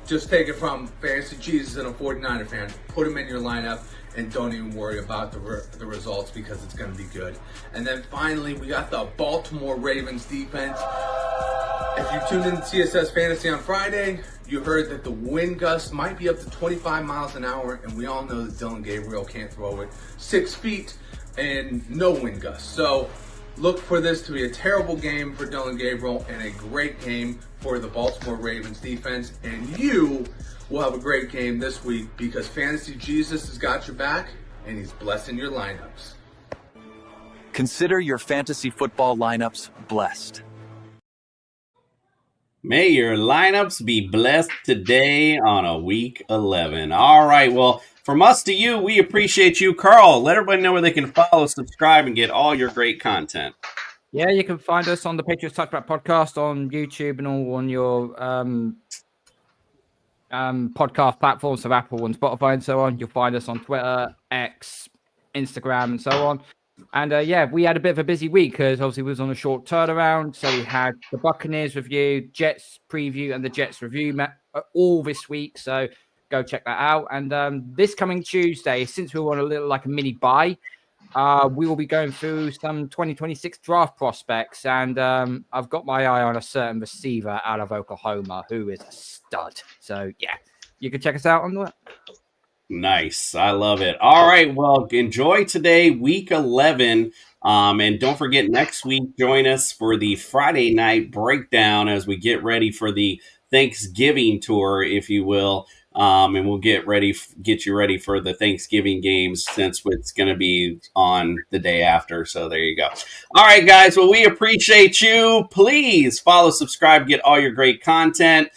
Just take it from Fantasy Jesus and a 49er fan. Put him in your lineup and don't even worry about the results, because it's going to be good. And then finally, we got the Baltimore Ravens defense. If you tuned in to TSS Fantasy on Friday, you heard that the wind gust might be up to 25 miles an hour, and we all know that Dylan Gabriel can't throw it 6 feet. and no wind gusts. So look for this to be a terrible game for Dillon Gabriel and a great game for the Baltimore Ravens defense. And you will have a great game this week because Fantasy Jesus has got your back and he's blessing your lineups. Consider your fantasy football lineups blessed. May your lineups be blessed today on a week 11. All right, well, from us to you, we appreciate you. Carl, let everybody know where they can follow, subscribe, and get all your great content. Yeah, you can find us on the Patriots Touchback podcast on YouTube and all on your podcast platforms, so Apple and Spotify and so on. You'll find us on Twitter, X, Instagram, and so on. And yeah, we had a bit of a busy week because obviously we was on a short turnaround. So we had the Buccaneers review, Jets preview, and the Jets review all this week. So go check that out. And this coming Tuesday, since we want a little like a mini bye, we will be going through some 2026 draft prospects. And I've got my eye on a certain receiver out of Oklahoma who is a stud. So yeah, you can check us out on that. Nice. I love it. All right. Well, enjoy today, week 11. And don't forget, next week, join us for the Friday night breakdown as we get ready for the Thanksgiving tour, if you will. And we'll get you ready for the Thanksgiving games since it's going to be on the day after. So there you go. All right, guys. Well, we appreciate you. Please follow, subscribe, get all your great content.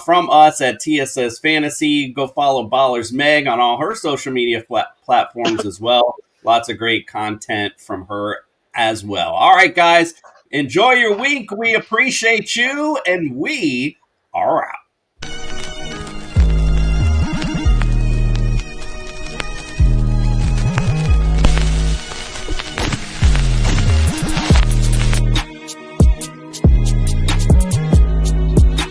From us at TSS Fantasy. Go follow Ballers Meg on all her social media platforms as well. Lots of great content from her as well. All right, guys, enjoy your week. We appreciate you, and we are out.